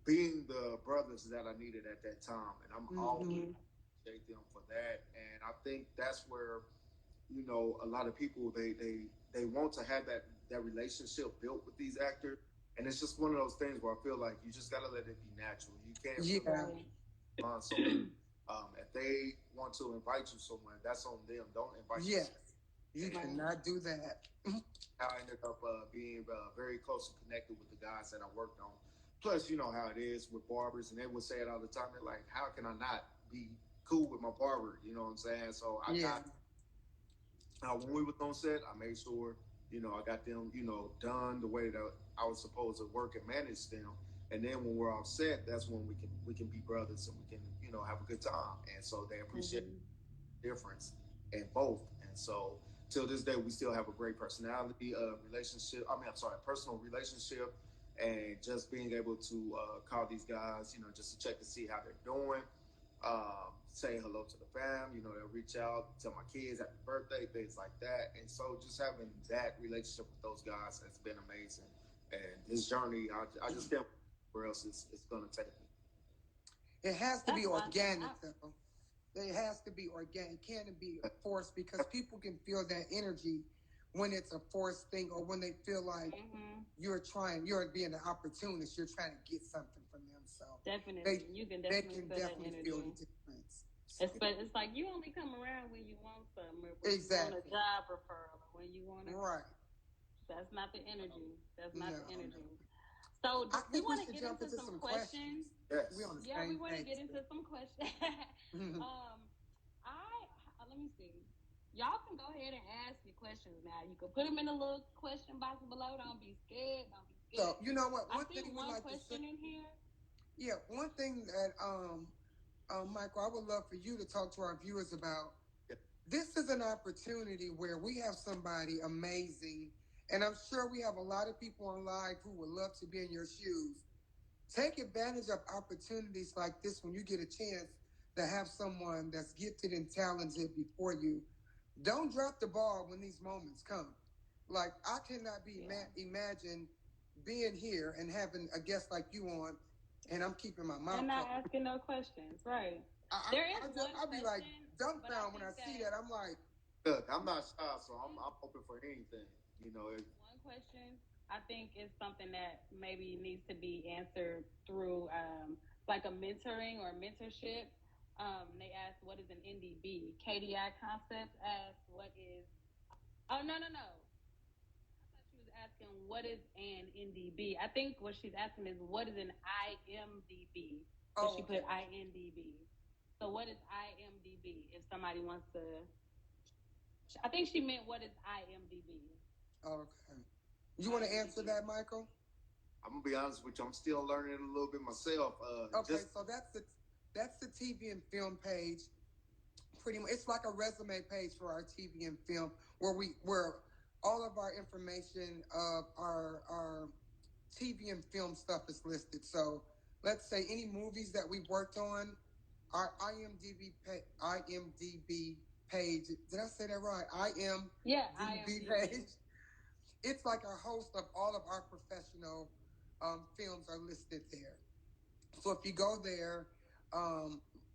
being the brothers that I needed at that time. And I'm always appreciate them for that. And I think that's where, you know, a lot of people, they want to have that relationship built with these actors. And it's just one of those things where I feel like you just got to let it be natural. You can't find someone. If they want to invite you somewhere, that's on them. Don't invite you. You cannot do that. I ended up being very close and connected with the guys that I worked on. Plus, you know how it is with barbers, and they would say it all the time. They're like, how can I not be cool with my barber? You know what I'm saying? So I got, when we was on set, I made sure, you know, I got them, you know, done the way that I was supposed to work and manage them. And then when we're off set, that's when we can be brothers and we can, you know, have a good time. And so they appreciate the difference in both. And so till this day, we still have a great personality relationship. Personal relationship. And just being able to call these guys, you know, just to check to see how they're doing, say hello to the fam, you know, they'll reach out, tell my kids happy birthday, things like that. And so just having that relationship with those guys has been amazing. And this journey, I just can't where else it's going to take me. It has to be organic, though. It has to be organic. It can't be forced, because people can feel that energy when it's a forced thing, or when they feel like you're being an opportunist, you're trying to get something from them. So definitely, you can definitely feel the difference. It's like you only come around when you want something, or when you want a job referral, or when you want to. That's not the energy. That's not the energy. So we want to get into some questions. Yes. We want to get into some questions. Let me see. y'all can go ahead and ask your questions now. You can put them in the little question box below. Don't be scared. Don't be scared. So you know what? I One see thing we one like to question say. in here. Yeah, one thing that Michael, I would love for you to talk to our viewers about. This is an opportunity where we have somebody amazing, and I'm sure we have a lot of people on live who would love to be in your shoes. Take advantage of opportunities like this when you get a chance to have someone that's gifted and talented before you. Don't drop the ball when these moments come. Like I cannot be imagine being here and having a guest like you on, and I'm keeping my mouth And not closed. asking no questions, right? I, There is I, one I'll be like question, but I dumbfounded when I think see that that. I'm like, Look, I'm not shy, so I'm open for anything. You know, one question I think is something that maybe needs to be answered through like a mentoring or mentorship. They asked, what is an NDB? KDI Concepts asked, what is. Oh, no, no, no. I thought she was asking, what is an NDB? I think what she's asking is, what is an IMDB? Because oh, she okay. put INDB. So, what is IMDB? If somebody wants to. I think she meant, what is IMDB? Okay. You want to answer that, Michael? I'm gonna be honest with you. I'm still learning a little bit myself. Okay, so that's the TV and film page. Pretty much, it's like a resume page for our TV and film where all of our information of our TV and film stuff is listed. So let's say any movies that we've worked on, our IMDb page. Did I say that right? IMDb page. It's like a host of all of our professional films are listed there. So if you go there,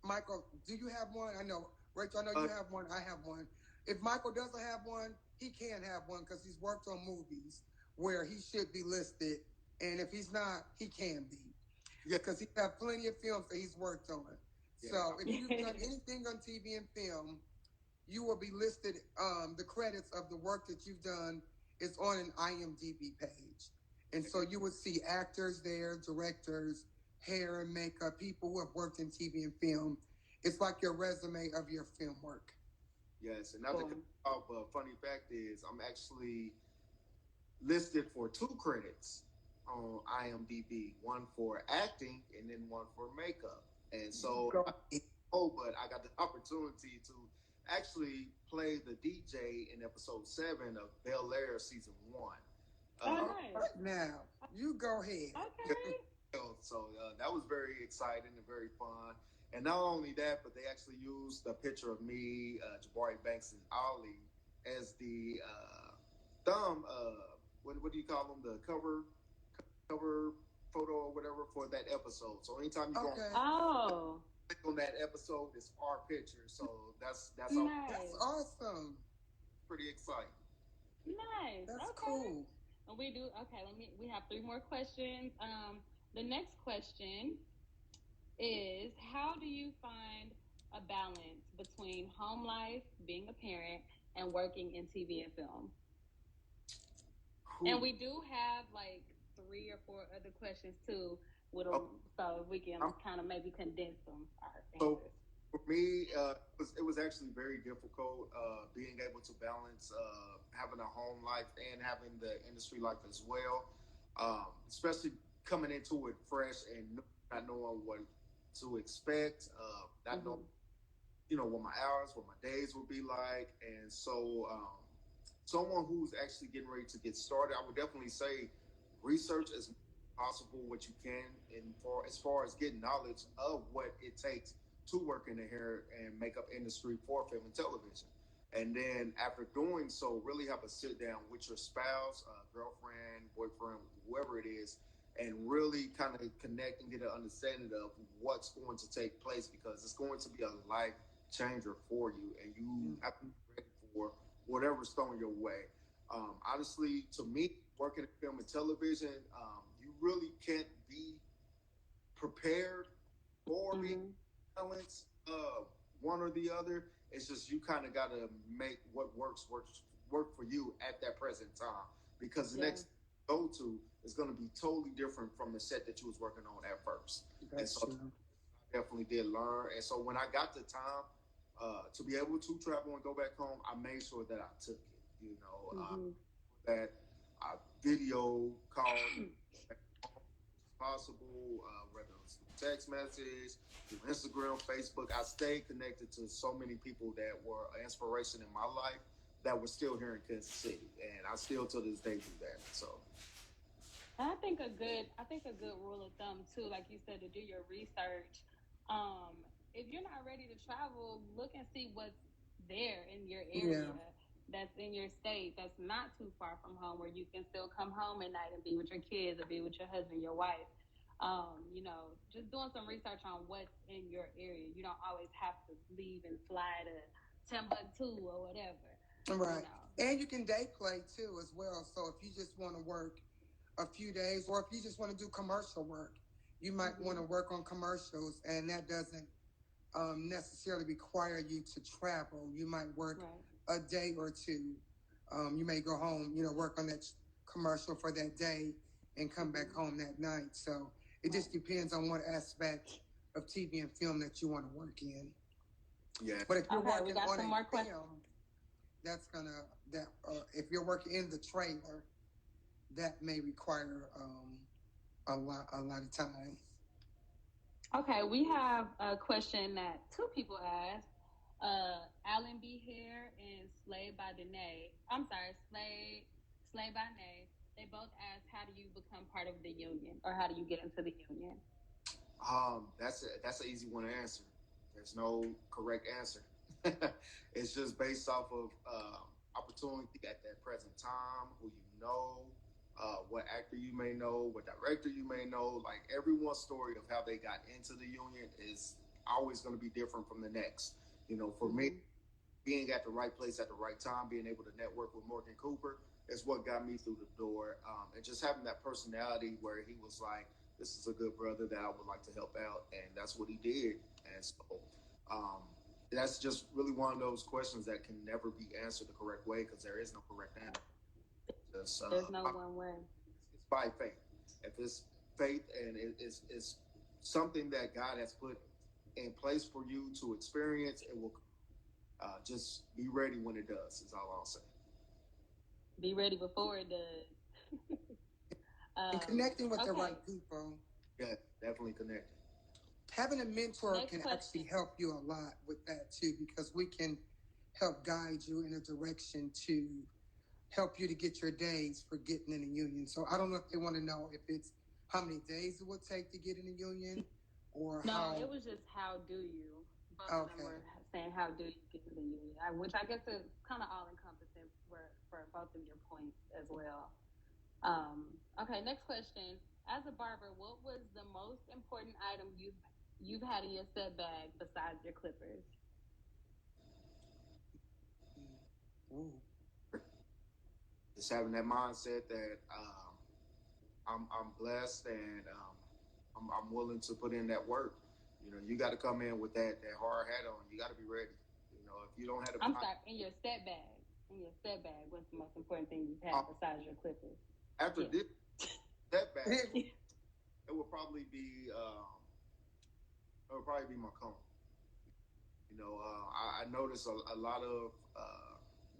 Michael, do you have one? I know, Rachel, I know you have one. I have one. If Michael doesn't have one, he can have one because he's worked on movies where he should be listed. And if he's not, he can be. Yeah, because he's got plenty of films that he's worked on. Yeah. So if you've done anything on TV and film, you will be listed. The credits of the work that you've done is on an IMDb page. And so you would see actors there, directors, hair and makeup, people who have worked in TV and film. It's like your resume of your film work. Yes, and another funny fact is I'm actually listed for 2 credits on IMDb, one for acting and then one for makeup. And so, but I got the opportunity to actually play the DJ in episode 7 of Bel-Air season 1. Nice. Now, you go ahead. Okay. So that was very exciting and very fun. And not only that, but they actually used a picture of me, Jabari Banks, and Ali as the thumb. What do you call them? The cover photo or whatever for that episode. So anytime you go on that episode, it's our picture. So that's nice. That's awesome. Pretty exciting. Nice. That's cool. And we have 3 more questions. The next question is, how do you find a balance between home life, being a parent, and working in TV and film? Cool. And we do have like 3 or 4 other questions too, so we can kind of maybe condense them. So for me, it was actually very difficult being able to balance having a home life and having the industry life as well, especially coming into it fresh and not knowing what to expect, not knowing, what my hours, what my days will be like. And so someone who's actually getting ready to get started, I would definitely say research as much as possible what you can as far as getting knowledge of what it takes to work in the hair and makeup industry for film and television. And then after doing so, really have a sit down with your spouse, girlfriend, boyfriend, whoever it is, and really kind of connect and get an understanding of what's going to take place, because it's going to be a life changer for you, and you have to be ready for whatever's thrown your way. Honestly, to me, working in film and television, you really can't be prepared for being balanced, one or the other. It's just you kind of got to make what work for you at that present time, because the next go to is going to be totally different from the set that you was working on at first. That's true. I definitely did learn. And so when I got the time to be able to travel and go back home, I made sure that I took it. That I video called possible, whether it's through text message, through Instagram, Facebook. I stayed connected to so many people that were an inspiration in my life that were still here in Kansas City, and I still to this day do that. So. I think a good rule of thumb too, like you said, to do your research. If you're not ready to travel, look and see what's there in your area. Yeah. That's in your state, that's not too far from home, where you can still come home at night and be with your kids or be with your husband, your wife. Just doing some research on what's in your area. You don't always have to leave and fly to Timbuktu or whatever. Right. And you can day play too as well. So if you just want to work a few days, or if you just want to do commercial work, you might want to work on commercials, and that doesn't necessarily require you to travel. You might work a day or two. You may go home, work on that commercial for that day and come back home that night. So it just depends on what aspect of TV and film that you want to work in. Yeah. But if you're working on a film, if you're working in the trailer, that may require a lot of time. Okay, we have a question that two people asked. Alan B. Hare and Slay by Nay. They both asked, how do you become part of the union, or how do you get into the union? That's an easy one to answer. There's no correct answer. It's just based off of opportunity at that present time, who you know, what actor you may know, what director you may know. Like, everyone's story of how they got into the union is always going to be different from the next. For me, being at the right place at the right time, being able to network with Morgan Cooper is what got me through the door. And just having that personality where he was like, this is a good brother that I would like to help out. And that's what he did. And so that's just really one of those questions that can never be answered the correct way, because there is no correct answer. There's no one way. It's by faith. If it's faith and it's something that God has put in place for you to experience, it will just be ready when it does, is all I'll say. Be ready before it does. And connecting with the right people. Yeah, definitely connecting. Having a mentor can actually help you a lot with that too, because we can help guide you in a direction to help you to get your days for getting in a union. So I don't know if they want to know if it's how many days it would take to get in a union, or No, it was just how do you. Both of them were saying how do you get in the union, which I guess is kind of all encompassing for both of your points as well. Okay, next question. As a barber, what was the most important item you've had in your set bag besides your clippers? Just having that mindset that I'm blessed, and I'm willing to put in that work. You got to come in with that hard hat on. You got to be ready. If you don't have I'm sorry, in your set bag, what's the most important thing you've had besides your clippers? After this set bag, it would probably be my comb. I notice a lot of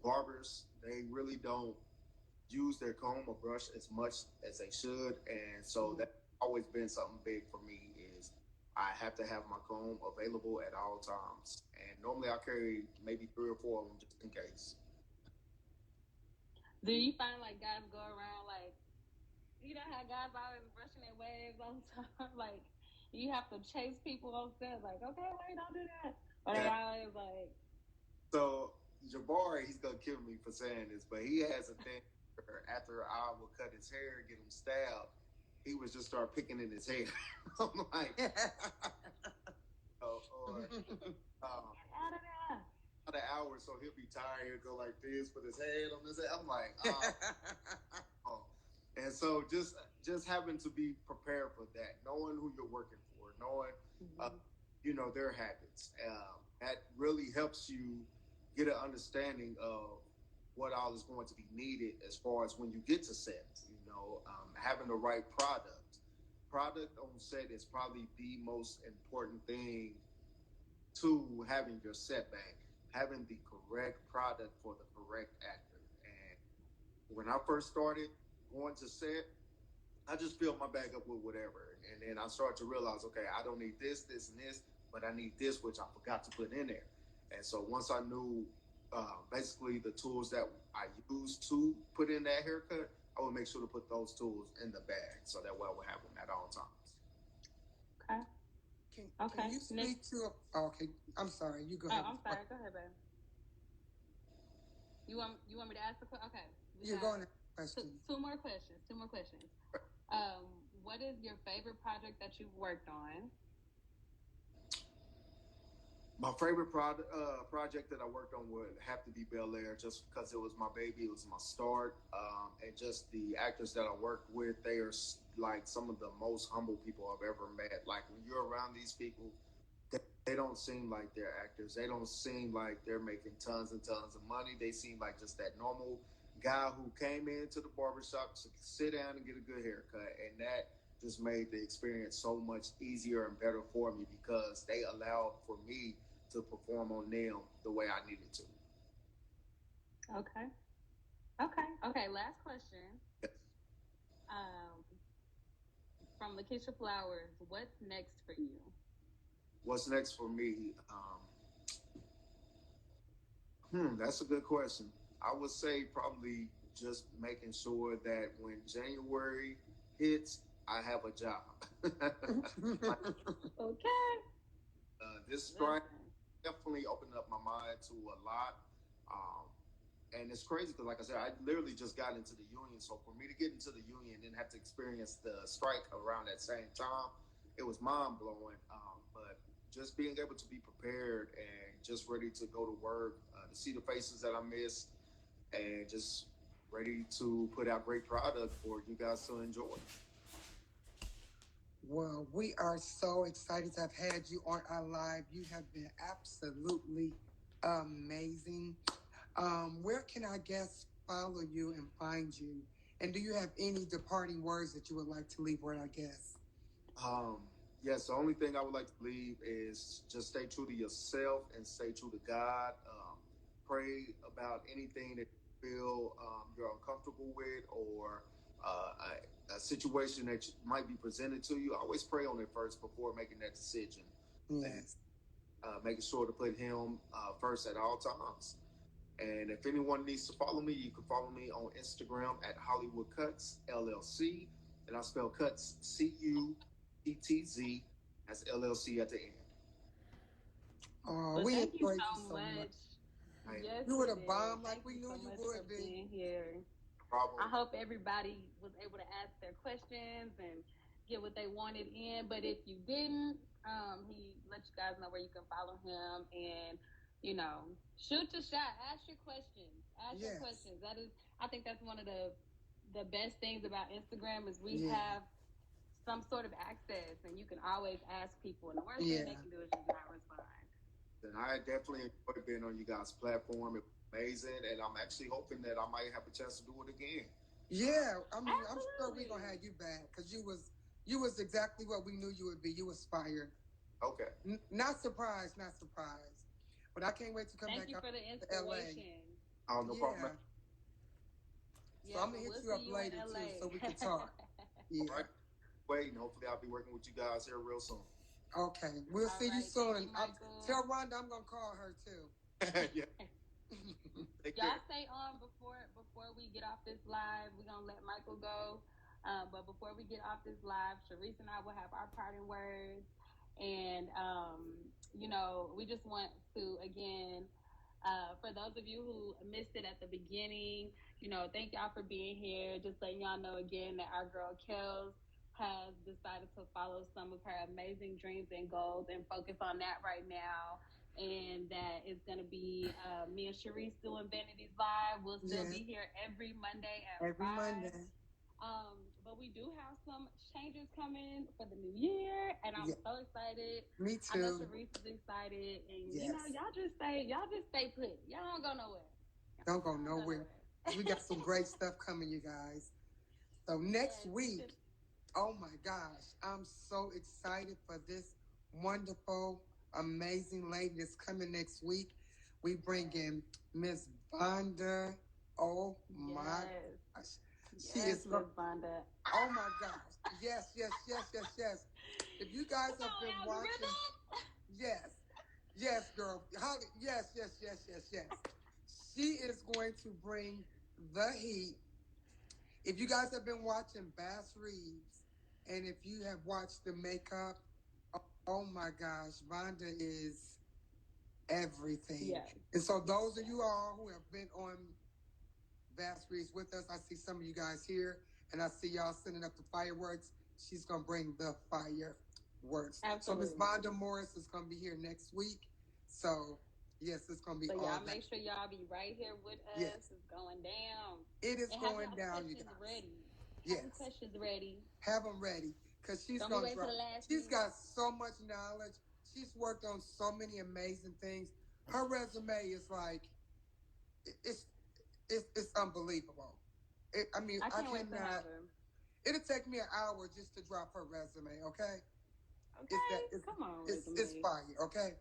barbers, they really don't use their comb or brush as much as they should, and so that's always been something big for me. Is I have to have my comb available at all times, and normally I carry maybe 3 or 4 of them just in case. Do you find like guys go around like, how guys always brushing their waves all the time? Like, you have to chase people on set, like, okay, wait, don't do that. Or they always like. So Jabari, he's gonna kill me for saying this, but he has a thing. After I would cut his hair, get him styled, he would just start picking in his hair. I'm like, out of there. An hour, so he'll be tired. He'll go like this, put his hand on his head. I'm like, And so just having to be prepared for that, knowing who you're working for, knowing their habits. That really helps you get an understanding of what all is going to be needed as far as when you get to set. Having the right product on set is probably the most important thing to having your setback, having the correct product for the correct actor. And when I first started going to set, I just filled my bag up with whatever. And then I started to realize, okay, I don't need this, this, and this, but I need this, which I forgot to put in there. And so once I knew basically the tools that I used to put in that haircut, I would make sure to put those tools in the bag so that way I would have them at all times. Okay. Can you speak to? Okay, I'm sorry. You go ahead. I'm sorry. Go ahead, babe. You want me to ask the question? Okay. You're going to question. Two more questions. What is your favorite project that you've worked on? My favorite project that I worked on would have to be Bel-Air, just because it was my baby, it was my start, and just the actors that I worked with, they are like some of the most humble people I've ever met. Like when you're around these people, they don't seem like they're actors. They don't seem like they're making tons and tons of money. They seem like just that normal guy who came into the barbershop to sit down and get a good haircut, and that just made the experience so much easier and better for me because they allowed for me to perform on them the way I needed to. Okay. Last question. Yes. From Lakeisha Flowers, what's next for you? What's next for me? That's a good question. I would say probably just making sure that when January hits, I have a job. Okay. This strike definitely opened up my mind to a lot. And it's crazy because, like I said, I literally just got into the union. So for me to get into the union and have to experience the strike around that same time, it was mind blowing. But just being able to be prepared and just ready to go to work, to see the faces that I miss, and just ready to put out great product for you guys to enjoy. Well, we are so excited to have had you on our live. You have been absolutely amazing. Where can our guests follow you and find you? And do you have any departing words that you would like to leave with our guests? Yes, the only thing I would like to leave is just stay true to yourself and stay true to God. Pray about anything that you feel you're uncomfortable with, or a situation that might be presented to you. Always pray on it first before making that decision. Yes. And making sure to put Him first at all times. And if anyone needs to follow me, you can follow me on Instagram at Hollywood Cuttz LLC, and I spell Cuttz Cuttz. That's LLC at the end. Well, we thank you enjoyed so much. Yes, you would have bombed like we knew you would be. Here. Problem. I hope everybody was able to ask their questions and get what they wanted in. But if you didn't, he let you guys know where you can follow him and, shoot your shot. Ask your questions. Your questions. I think that's one of the best things about Instagram is we have some sort of access, and you can always ask people. And the worst thing they can do is just not respond. And I definitely enjoyed being on you guys' platform. It was amazing, and I'm actually hoping that I might have a chance to do it again. Yeah, I mean, I'm sure we're gonna have you back because you was exactly what we knew you would be. You was fired. Okay. Not surprised, but I can't wait to come back. Thank you for the inspiration. Oh, no problem. So I'm gonna hit you up later too, so we can talk. All right. Waiting. Hopefully, I'll be working with you guys here real soon. Okay, we'll see you soon. Tell Rhonda I'm gonna call her too. Yeah. Y'all stay on before we get off this live. We're gonna let Michael go. But before we get off this live, Sharice and I will have our parting words. And we just want to again, for those of you who missed it at the beginning, thank y'all for being here. Just letting y'all know again that our girl Kels has decided to follow some of her amazing dreams and goals and focus on that right now. And that is going to be me and Sharice doing Vanities Live. We'll still be here every Monday at 5. Monday. But we do have some changes coming for the new year, and I'm so excited. Me too. I know Sharice is excited, and y'all just stay put. Y'all don't go nowhere. Don't go nowhere. We got some great stuff coming, you guys. So next week. Oh my gosh, I'm so excited for this wonderful amazing lady that's coming next week. We bring in Miss Vonda. Oh my gosh. She is Miss Vonda. Oh my gosh. Yes, yes, yes, yes, yes. If you guys have been watching, yes, yes, girl. Yes, yes, yes, yes, yes. She is going to bring the heat. If you guys have been watching Bass Reeves, and if you have watched the makeup, oh my gosh, Vonda is everything. Yeah. And so those of you all who have been on Bass Reeves with us, I see some of you guys here, and I see y'all sending up the fireworks. She's gonna bring the fireworks. Absolutely. So Miss Vonda Morris is gonna be here next week. So yes, it's gonna be so all y'all that. Make sure y'all be right here with us. Yes. It's going down. It is and going have down, you questions guys. ready. Yes. Have your questions ready. Have them ready, because she's Don't gonna wait drop. till the last She's minute. got so much knowledge. She's worked on so many amazing things. Her resume is like it's unbelievable. I mean, I can't wait to cannot. have her. It'll take me an hour just to drop her resume. Okay. Okay. Come on, it's fire. Okay.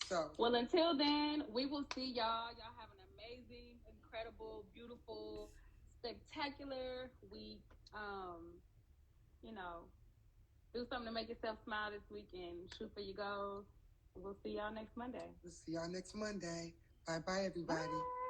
So. Well, until then, we will see y'all. Y'all have an amazing, incredible, beautiful, spectacular week. You know, do something to make yourself smile this week and shoot for your goals. We'll see y'all next Monday. We'll see y'all next Monday. Bye bye, everybody. Bye.